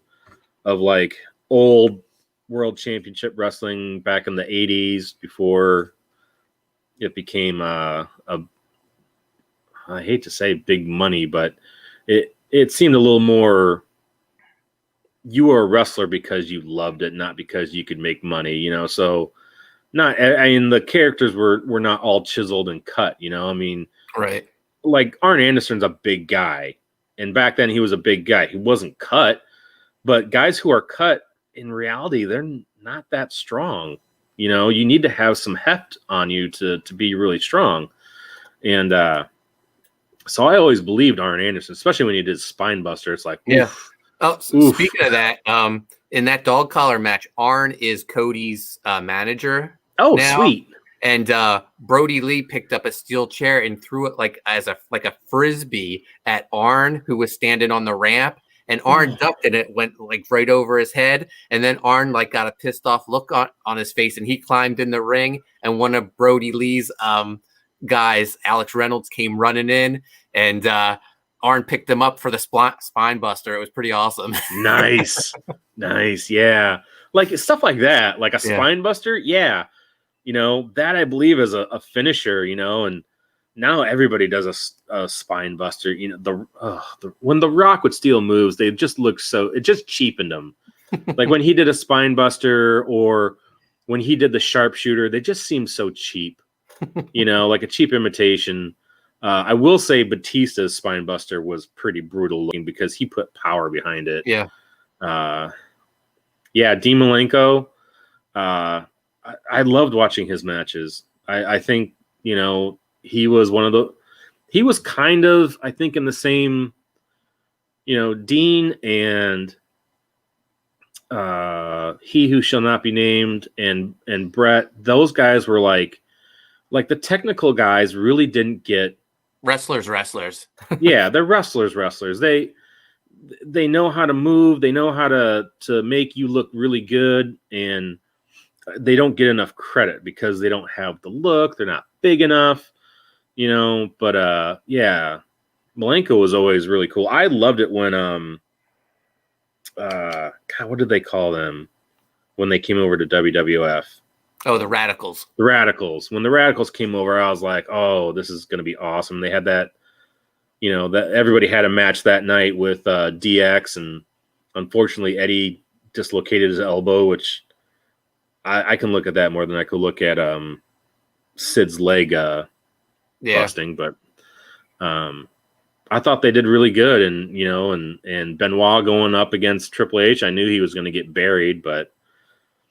like old World Championship wrestling back in the 80s before it became I hate to say big money, but it seemed a little more, you were a wrestler because you loved it, not because you could make money, so not. I mean, the characters were not all chiseled and cut. You know, I mean, Right. like Arn Anderson's a big guy, and back then he was a big guy. He wasn't cut, but guys who are cut in reality, they're not that strong. You know, you need to have some heft on you to be really strong. And so I always believed Arn Anderson, especially when he did Spine Buster. It's like, oof, Oh, oof. Speaking of that, in that dog collar match, Arn is Cody's manager. Oh, now. Sweet. And Brody Lee picked up a steel chair and threw it like a frisbee at Arn, who was standing on the ramp. And Arn ducked and it went like right over his head. And then Arn like got a pissed off look on his face, and he climbed in the ring. And one of Brody Lee's guys, Alex Reynolds, came running in, and Arn picked him up for the spine buster. It was pretty awesome. Nice. Yeah. Like stuff like that, like a spine buster. Yeah. You know, that I believe is a finisher, you know, and now everybody does a spine buster. You know, when The Rock with steel moves, they just look it just cheapened them. Like when he did a spine buster or when he did the sharpshooter, they just seem so cheap, you know, like a cheap imitation. I will say Batista's spine buster was pretty brutal looking because he put power behind it. Yeah. Dean Malenco, I loved watching his matches. I think, you know, he was kind of, I think, in the same, you know, Dean and He Who Shall Not Be Named and Brett, those guys were like the technical guys really didn't get wrestlers. Yeah, they're wrestlers. They know how to move. They know how to make you look really good, and they don't get enough credit because they don't have the look. They're not big enough, you know. But Malenko was always really cool. I loved it when God, what did they call them when they came over to WWF? Oh, the Radicals. The Radicals. When the Radicals came over, I was like, oh, this is going to be awesome. They had that, you know, that everybody had a match that night with DX, and unfortunately Eddie dislocated his elbow, which I can look at that more than I could look at Sid's leg busting. But I thought they did really good, and you know, and Benoit going up against Triple H, I knew he was going to get buried, but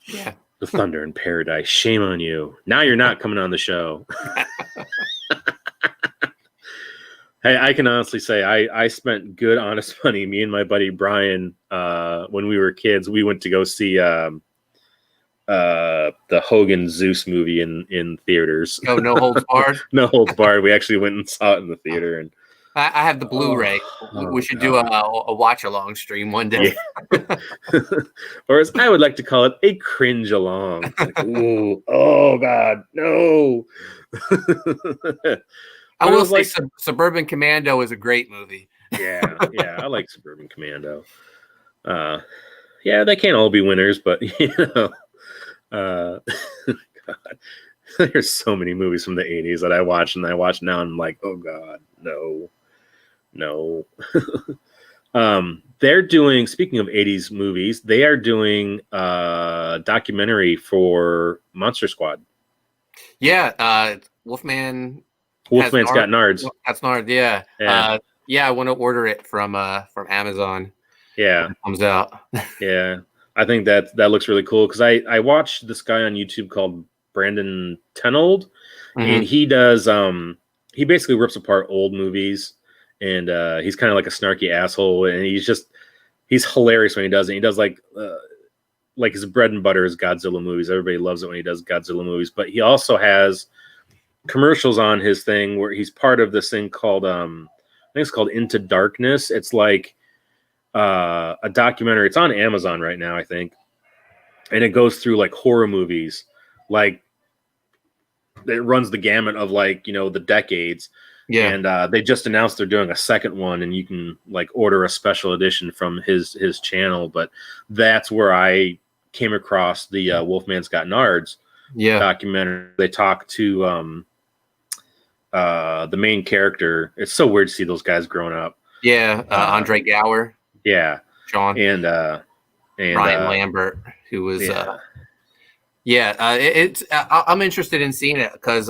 yeah. The Thunder in Paradise. Shame on you. Now you're not coming on the show. Hey, I can honestly say I spent good, honest money. Me and my buddy Brian, when we were kids, we went to go see the Hogan Zeus movie in theaters. Oh, No Holds Barred? No Holds Barred. We actually went and saw it in the theater. And I have the Blu-ray. We should do a watch-along stream one day. Yeah. Or as I would like to call it, a cringe-along. Like, ooh, oh, God, no. I will say Suburban Commando is a great movie. Yeah, I like Suburban Commando. Yeah, they can't all be winners, but, you know. God. There's so many movies from the 80s that I watch, and I watch now, and I'm like, oh, God, no. They're doing, speaking of 80s movies, they are doing a documentary for Monster Squad. Yeah, Wolfman's Got Nards. That's Nards, yeah. I want to order it from Amazon. Yeah. When it comes out. Yeah. I think that looks really cool because I watched this guy on YouTube called Brandon Tenold, and he does he basically rips apart old movies, and he's kind of like a snarky asshole, and he's hilarious when he does it. He does like his bread and butter is Godzilla movies. Everybody loves it when he does Godzilla movies, but he also has commercials on his thing where he's part of this thing called I think it's called Into Darkness. It's like a documentary. It's on Amazon right now, I think, and it goes through like horror movies, like it runs the gamut of like, you know, the decades. Yeah, and they just announced they're doing a second one, and you can like order a special edition from his channel. But that's where I came across the Wolfman's Got Nards documentary. They talk to the main character. It's so weird to see those guys growing up. Yeah, Andre Gower. Yeah, Sean and Ryan Lambert, who was Yeah, I'm interested in seeing it because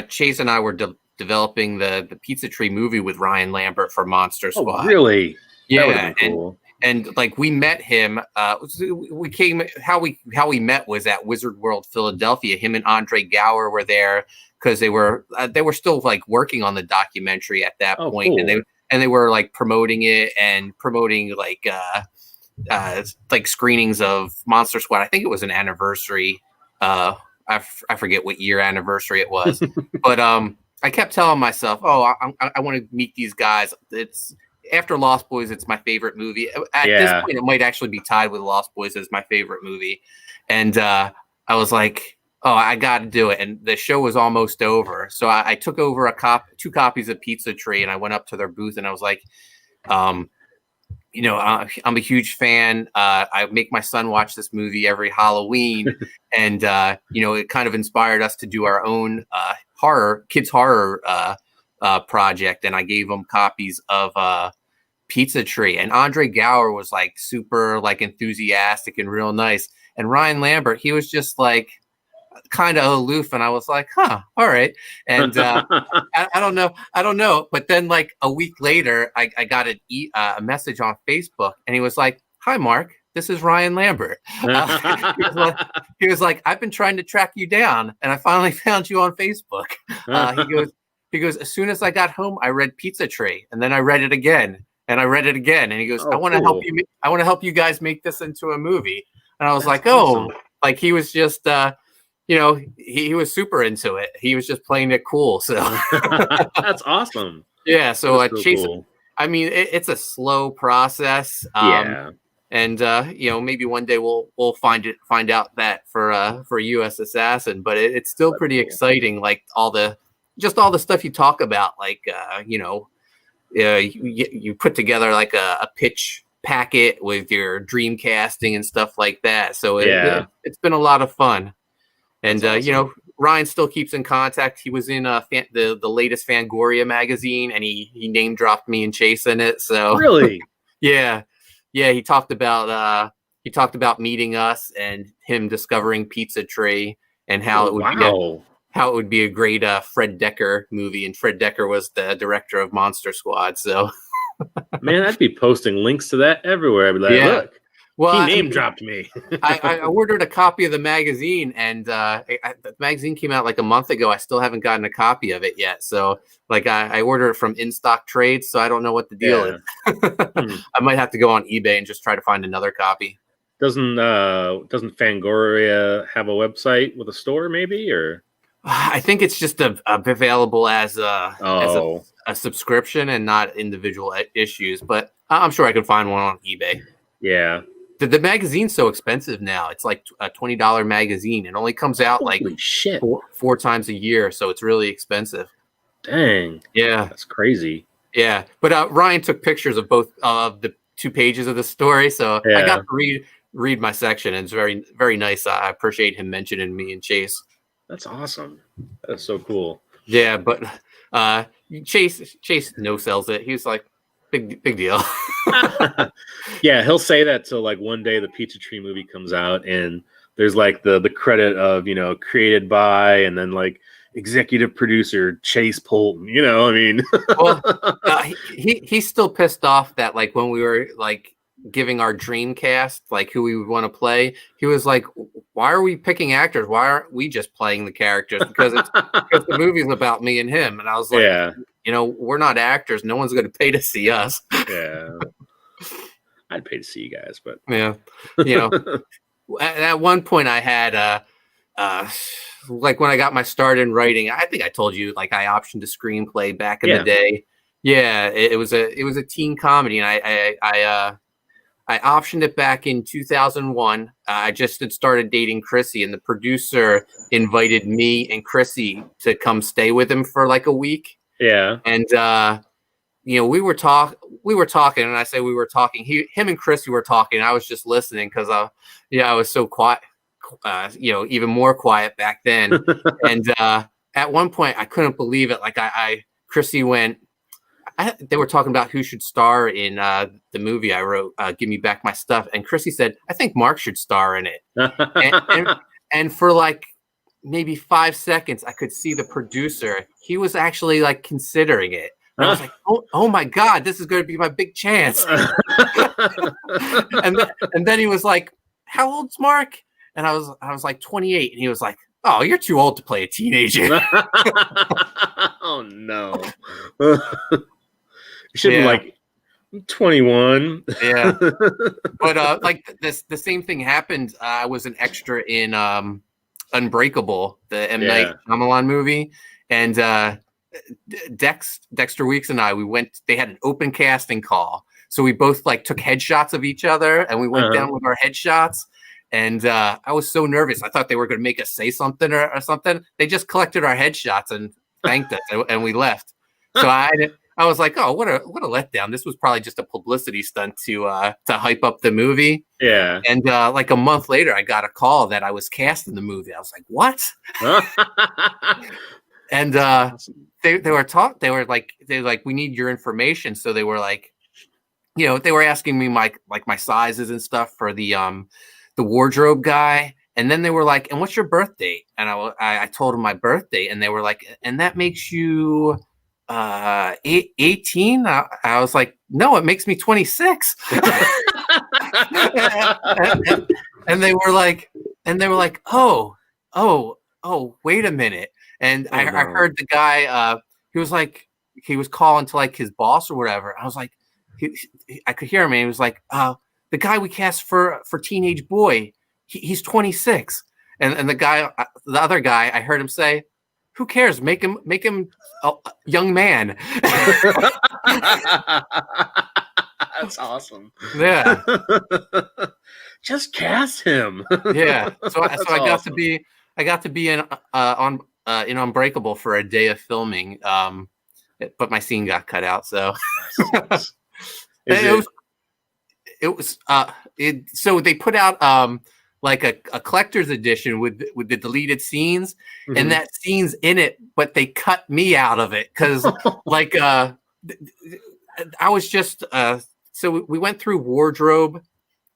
Chase and I were developing the Pizza Tree movie with Ryan Lambert for Monster Oh, Squad. really? That would Yeah, have been cool. and like we met him. How we met was at Wizard World Philadelphia. Him and Andre Gower were there because they were still like working on the documentary at that Oh, point, cool. and they were like promoting it and promoting like screenings of Monster Squad. I think it was an anniversary. I forget what year anniversary it was, but I kept telling myself, "Oh, I want to meet these guys." It's after Lost Boys. It's my favorite movie. At this point, it might actually be tied with Lost Boys as my favorite movie. And I was like, "Oh, I got to do it." And the show was almost over, so I took over two copies of Pizza Tree, and I went up to their booth, and I was like, I'm a huge fan. I make my son watch this movie every Halloween, and it kind of inspired us to do our own kids horror project. And I gave them copies of Pizza Tree, and Andre Gower was like super like enthusiastic and real nice. And Ryan Lambert, he was just like kind of aloof, and I was like, huh, all right. And I don't know. But then like a week later, I got a message on Facebook, and he was like, hi, Mark, this is Ryan Lambert. He was like, I've been trying to track you down, and I finally found you on Facebook. He goes, as soon as I got home, I read Pizza Tree, and then I read it again, and I read it again. And he goes, I want to help you. I want to help you guys make this into a movie. And I was like, awesome. Oh, like he was just, he was super into it. He was just playing it cool. So that's awesome. Yeah. So Chase, cool. I mean, it's a slow process. And maybe one day we'll find out that for USAssassin, but it's still pretty exciting. Like all the stuff you talk about, like you put together like a pitch packet with your dream casting and stuff like that. So it's been a lot of fun. And awesome. Ryan still keeps in contact. He was in the latest Fangoria magazine, and he name dropped me and Chase in it. So really, yeah. He talked about meeting us and him discovering Pizza Tree and how it would be a great Fred Decker movie. And Fred Decker was the director of Monster Squad. So man, I'd be posting links to that everywhere. I'd be like, look. Well, he name dropped me. I ordered a copy of the magazine, and the magazine came out like a month ago. I still haven't gotten a copy of it yet. So, like, I ordered it from In Stock Trades, so I don't know what the deal is. I might have to go on eBay and just try to find another copy. Doesn't Fangoria have a website with a store, maybe, or? I think it's just available as a subscription and not individual issues. But I'm sure I could find one on eBay. Yeah. The magazine's so expensive now. It's like a $20 magazine. It only comes out four times a year, so it's really expensive. Dang. Yeah. That's crazy. Yeah. But Ryan took pictures of both of the 2 pages of the story, so I got to read my section, and it's very, very nice. I appreciate him mentioning me and Chase. That's awesome. That's so cool. Yeah, but Chase no sells it. He was like, big deal. Yeah, he'll say that till like one day the Pizza Tree movie comes out, and there's like the credit of created by, and then like executive producer Chase Polton. I mean, well, he's still pissed off that like when we were like giving our dream cast, like who we would want to play, he was like, why are we picking actors? Why aren't we just playing the characters? Because the movie's about me and him. And I was like, we're not actors. No one's going to pay to see us. Yeah. I'd pay to see you guys, but yeah. At one point I had like when I got my start in writing, I think I told you like I optioned a screenplay back in the day. Yeah, it was a teen comedy, and I optioned it back in 2001. I just had started dating Chrissy, and the producer invited me and Chrissy to come stay with him for like a week. Yeah. And we were talking, and I say we were talking. Him and Chrissy were talking. I was just listening because I was so quiet. Even more quiet back then. And at one point, I couldn't believe it. Like Chrissy went. They were talking about who should star in the movie I wrote, Give Me Back My Stuff. And Chrissy said, I think Mark should star in it. And for like maybe 5 seconds, I could see the producer. He was actually like considering it. And I was like, oh my God, this is going to be my big chance. and then he was like, how old's Mark? And I was like 28. And he was like, oh, you're too old to play a teenager. Oh no. You should be like 21. Yeah. But like the same thing happened. I was an extra in Unbreakable, the M. Night Shyamalan movie. And Dexter Weeks and I, they had an open casting call. So we both like took headshots of each other and we went down with our headshots. And I was so nervous. I thought they were going to make us say something or something. They just collected our headshots and thanked us and we left. So I was like, oh, what a letdown. This was probably just a publicity stunt to hype up the movie. Yeah. And like a month later, I got a call that I was cast in the movie. I was like, what? And they were like, we need your information. So they were like, you know, they were asking me my sizes and stuff for the wardrobe guy. And then they were like, and what's your birth date? And I told them my birth date. And they were like, and that makes you 18? I was like, no, it makes me 26. and they were like, oh, wait a minute. And I heard the guy, he was calling to like his boss or whatever. I was like, I could hear him. And he was like, the guy we cast for Teenage Boy, he's 26. And the other guy, I heard him say, who cares? Make him a young man. That's awesome. Yeah. Just cast him. Yeah. So I got awesome. I got to be in Unbreakable for a day of filming. But my scene got cut out. So so they put out like a collector's edition with the deleted scenes, and that scene's in it, but they cut me out of it because like I was just so we went through wardrobe,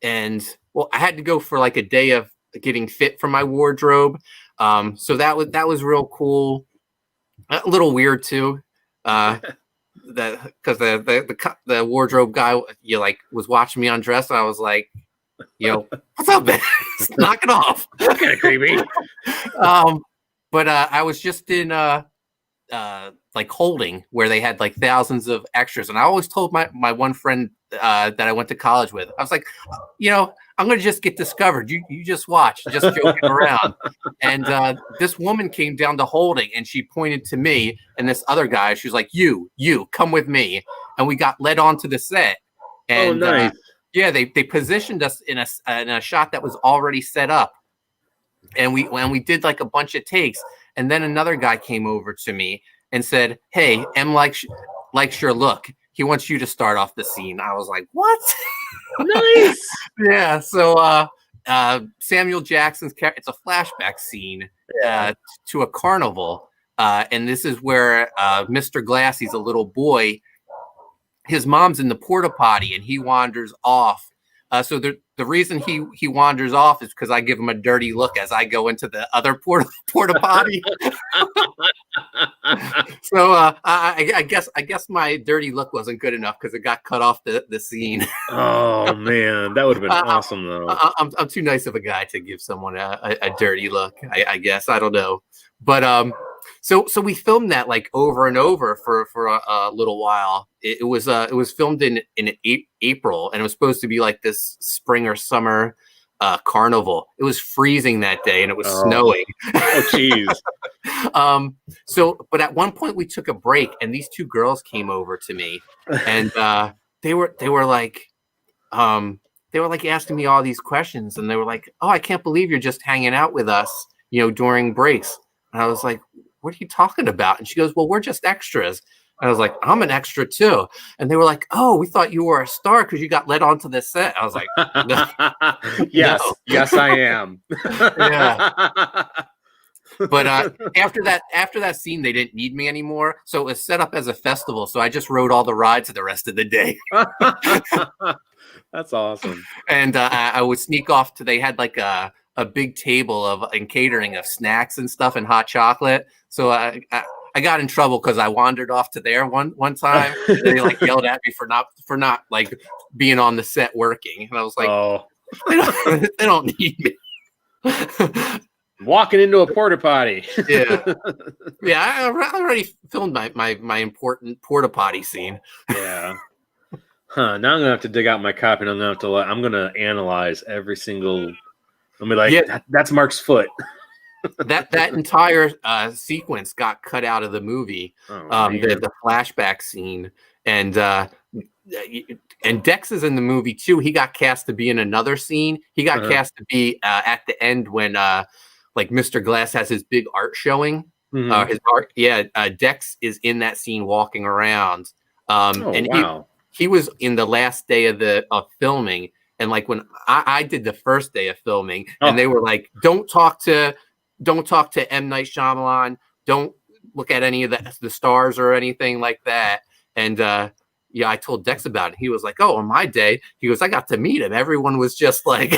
and well, I had to go for like a day of getting fit for my wardrobe. So that was real cool. A little weird too. That because the wardrobe guy was watching me undress, and I was like, what's up, man? Knock it off. That's kind of creepy. But I was just in like Holding, where they had like thousands of extras, and I always told my one friend that I went to college with, I was like, I'm gonna just get discovered. You just watch, just joking around. And this woman came down to Holding, and she pointed to me and this other guy. She was like, "You come with me," and we got led onto the set. And nice. Yeah, they positioned us in a shot that was already set up, and we did like a bunch of takes. And then another guy came over to me and said, "Hey, M likes your look. He wants you to start off the scene." I was like, "What?" Nice. Yeah. So Samuel Jackson's character, it's a flashback scene to a carnival, and this is where Mr. Glass, he's a little boy. His mom's in the porta potty, and he wanders off. So the reason he wanders off is because I give him a dirty look as I go into the other porta potty. So I guess my dirty look wasn't good enough because it got cut off the scene. Oh man, that would have been awesome though. I'm too nice of a guy to give someone a dirty look. I guess I don't know, but so we filmed that like over and over for a little while. It was filmed in April, and it was supposed to be like this spring or summer carnival. It was freezing that day, and it was snowing. Oh, jeez. But at one point we took a break, and these two girls came over to me, and they were like asking me all these questions, and they were like, "Oh, I can't believe you're just hanging out with us, during breaks." And I was like, "What are you talking about?" And she goes, "Well, we're just extras." And I was like, "I'm an extra too." And they were like, "Oh, we thought you were a star because you got let onto this set." I was like, "No." Yes, I am. Yeah. But after that scene, they didn't need me anymore. So it was set up as a festival. So I just rode all the rides the rest of the day. That's awesome. And I would sneak off they had like a a big table and catering of snacks and stuff and hot chocolate. So I got in trouble because I wandered off to there one time. And they like yelled at me for not like being on the set working, and I was like, they don't need me. Walking into a porta potty. Yeah. I already filmed my important porta potty scene. Yeah. Huh. Now I'm gonna have to dig out my copy, and I'm gonna analyze every single. I'm gonna be like, that's Mark's foot. that entire sequence got cut out of the movie. The flashback scene, and Dex is in the movie too. He got cast to be in another scene. He got cast to be at the end when like Mr. Glass has his big art showing. His art. Yeah, Dex is in that scene walking around. He was in the last day of filming. And like when I did the first day of filming, and they were like, don't talk to M. Night Shyamalan. Don't look at any of the stars or anything like that. And I told Dex about it. He was like, oh, on my day, he goes, I got to meet him. Everyone was just like,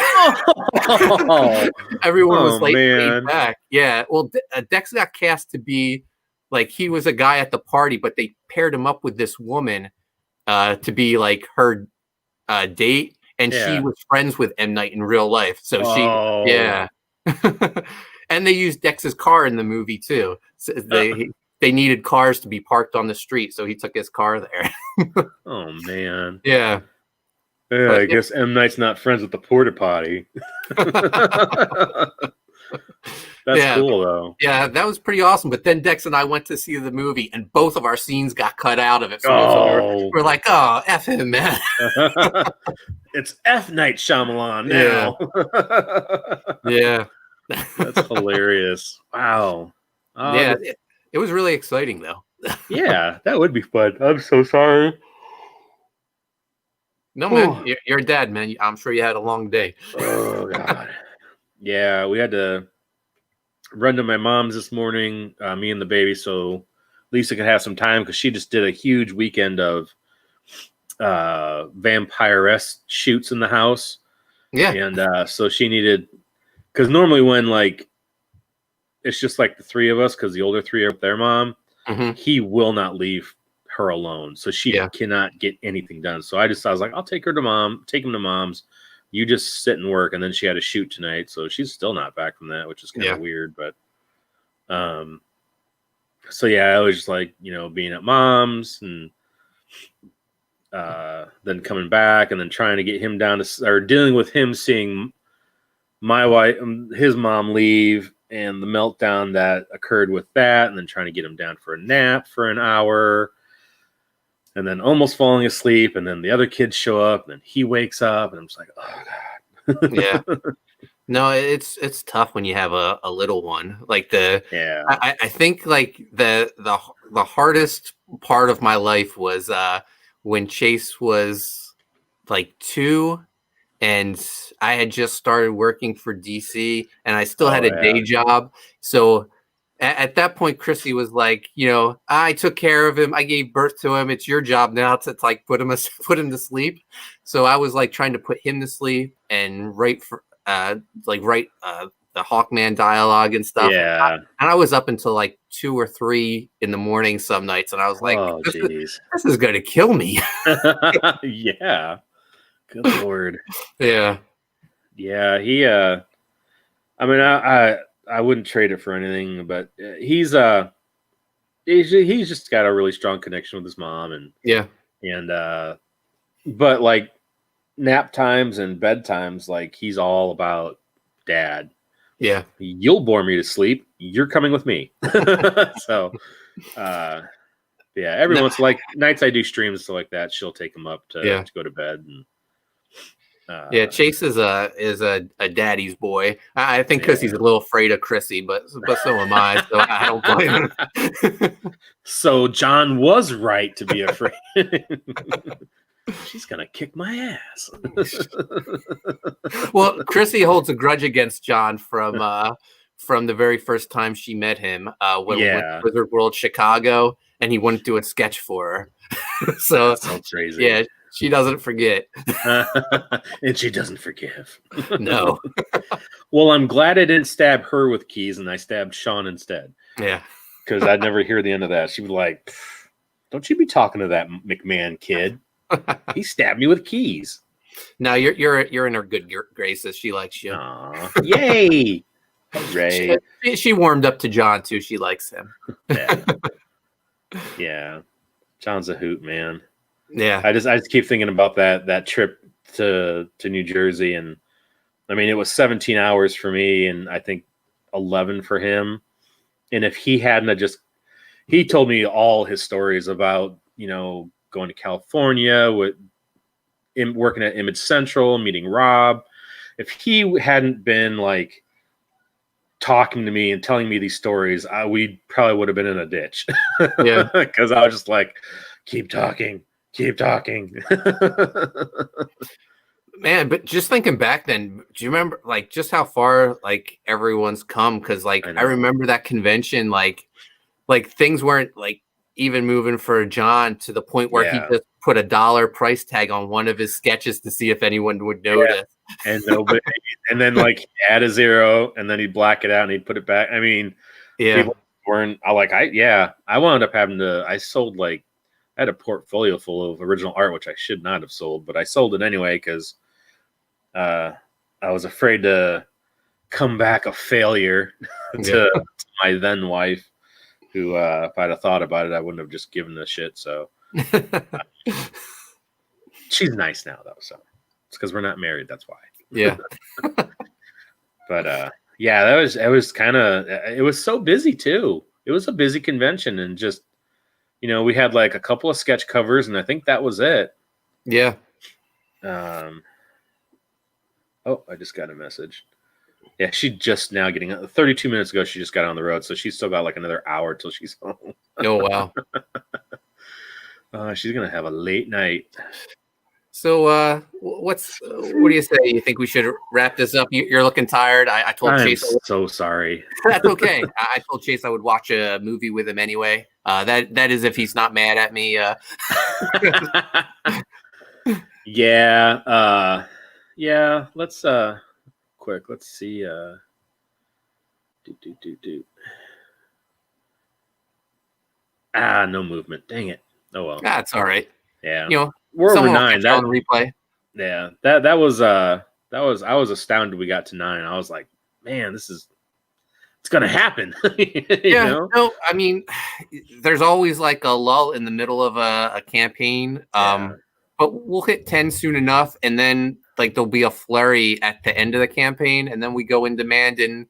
everyone was like laid back. Yeah. Well, Dex got cast to be like, he was a guy at the party, but they paired him up with this woman to be like her date. And she was friends with M. Night in real life. So and they used Dex's car in the movie too. So they needed cars to be parked on the street, so he took his car there. Oh man. Yeah. Yeah, I guess M. Night's not friends with the porta potty. That's cool though. Yeah, that was pretty awesome. But then Dex and I went to see the movie, and both of our scenes got cut out of it. So we're like, oh, F him, man. It's F. Night Shyamalan now. Yeah. That's hilarious. Wow. It was really exciting though. Yeah, that would be fun. I'm so sorry. No, man, you're dead, man. I'm sure you had a long day. Oh God. Yeah, we had to run to my mom's this morning, me and the baby, so Lisa could have some time because she just did a huge weekend of vampire-esque shoots in the house. Yeah. And so she needed, because normally when like it's just like the three of us, because the older three are with their mom, he will not leave her alone. So she cannot get anything done. So I was like, I'll take him to mom's. You just sit and work. And then she had a shoot tonight. So she's still not back from that, which is kind of weird. But so I was just like, being at mom's and then coming back and then trying to get him down to, or dealing with him seeing my wife, his mom leave, and the meltdown that occurred with that, and then trying to get him down for a nap for an hour, and then almost falling asleep, and then the other kids show up, and then he wakes up, and I'm just like, oh God. Yeah. No, it's tough when you have a little one. Like I think like the hardest part of my life was when Chase was like 2. And I had just started working for DC, and I still had a day job. So at that point, Chrissy was like, I took care of him. I gave birth to him. It's your job now to like put him to sleep. So I was like trying to put him to sleep and write the Hawkman dialogue and stuff. Yeah. And I was up until like 2 or 3 in the morning some nights, and I was like, this is going to kill me. Yeah. Good Lord. Yeah. Yeah. He, I mean, I wouldn't trade it for anything, but he's just got a really strong connection with his mom, but like nap times and bedtimes, like he's all about dad. Yeah. You'll bore me to sleep. You're coming with me. So, every once like nights I do streams so like that, she'll take him up to go to bed. And Chase is a daddy's boy. I think because he's a little afraid of Chrissy, but so am I. So I don't blame him. So John was right to be afraid. She's gonna kick my ass. Well, Chrissy holds a grudge against John from the very first time she met him when we went to Wizard World Chicago, and he wouldn't do a sketch for her. So that's so crazy. She doesn't forget. And she doesn't forgive. No. Well, I'm glad I didn't stab her with keys and I stabbed Shawn instead. Yeah. Because I'd never hear the end of that. She'd be like, don't you be talking to that McMahon kid. He stabbed me with keys. No, you're in her good graces. She likes you. Aw, yay! Hooray. She warmed up to John too. She likes him. Yeah. John's a hoot, man. Yeah. I just keep thinking about that trip to New Jersey, and I mean it was 17 hours for me and I think 11 for him. And if he hadn't he told me all his stories about, going to California working at Image Central, meeting Rob. If he hadn't been like talking to me and telling me these stories, we probably would have been in a ditch. Yeah. Because I was just like, keep talking. Man, but just thinking back then, do you remember like just how far like everyone's come? Because like I remember that convention, like things weren't like even moving for John to the point where he just put $1 price tag on one of his sketches to see if anyone would notice. Yeah. And nobody, and then like add a 0 and then he'd black it out and he'd put it back. I mean, people weren't I wound up having to, I had a portfolio full of original art, which I should not have sold, but I sold it anyway because I was afraid to come back a failure to my then wife, who if I'd have thought about it, I wouldn't have just given the shit. So she's nice now, though. So it's because we're not married. That's why. Yeah. But it was so busy too. It was a busy convention, and just we had like a couple of sketch covers, and I think that was it. Yeah. Oh, I just got a message. Yeah, she just now 32 minutes ago, she just got on the road, so she's still got like another hour till she's home. Oh, wow. She's going to have a late night. So what do you say? You think we should wrap this up? You're looking tired. I told Chase. I'm so sorry. That's okay. I told Chase I would watch a movie with him anyway. That is if he's not mad at me. Yeah. Yeah. Let's let's see. No movement. Dang it. Oh well. That's all right. Yeah. We're over 9. That on replay. Yeah. That was I was astounded we got to 9. I was like, man, it's gonna happen. No, I mean, there's always like a lull in the middle of a campaign. But we'll hit 10 soon enough, and then like there'll be a flurry at the end of the campaign, and then we go in demand, and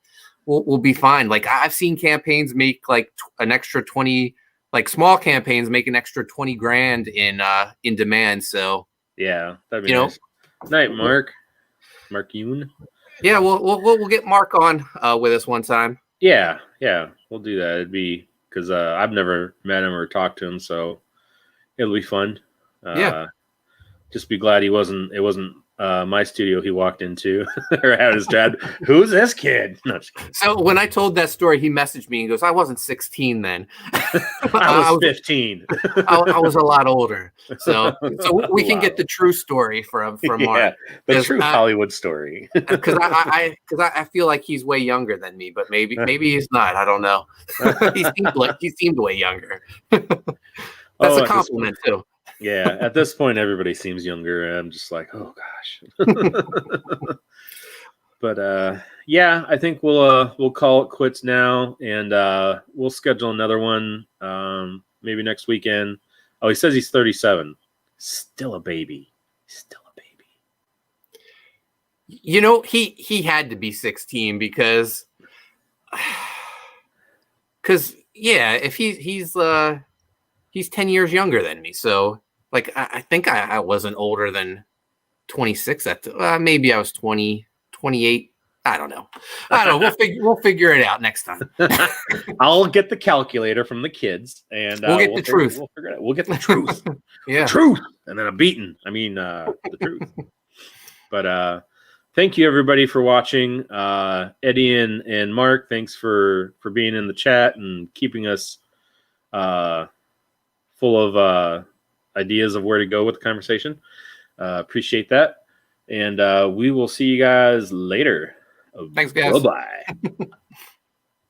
we'll be fine. Like I've seen campaigns make like an extra 20, like small campaigns make an extra 20 grand in demand. So yeah, that'd be nice. Night, Mark Yoon. Yeah, we'll get Mark on with us one time. Yeah, we'll do that. It'd be because I've never met him or talked to him, so it'll be fun. Just be glad it wasn't my studio he walked into or had his dad. Who's this kid? No, so when I told that story, he messaged me and goes, I wasn't 16 then. I was 15. I was a lot older. So we can get the true story from Mark. The true Hollywood story. Because I feel like he's way younger than me, but maybe he's not. I don't know. he seemed way younger. That's a compliment too. Yeah, at this point, everybody seems younger. I'm just like, oh gosh. But I think we'll call it quits now, and we'll schedule another one maybe next weekend. Oh, he says he's 37. Still a baby. He had to be 16 because if he's 10 years younger than me, so. Like, I think I wasn't older than 26. Maybe I was 20, 28. I don't know. We'll figure it out next time. I'll get the calculator from the kids, and we'll get the truth. We'll figure it out. We'll get the truth. Yeah, the truth, and then a beating. I mean, the truth. But thank you everybody for watching. Eddie and Mark, thanks for being in the chat and keeping us full of ideas of where to go with the conversation. Appreciate that. And we will see you guys later. Thanks, guys. Bye-bye.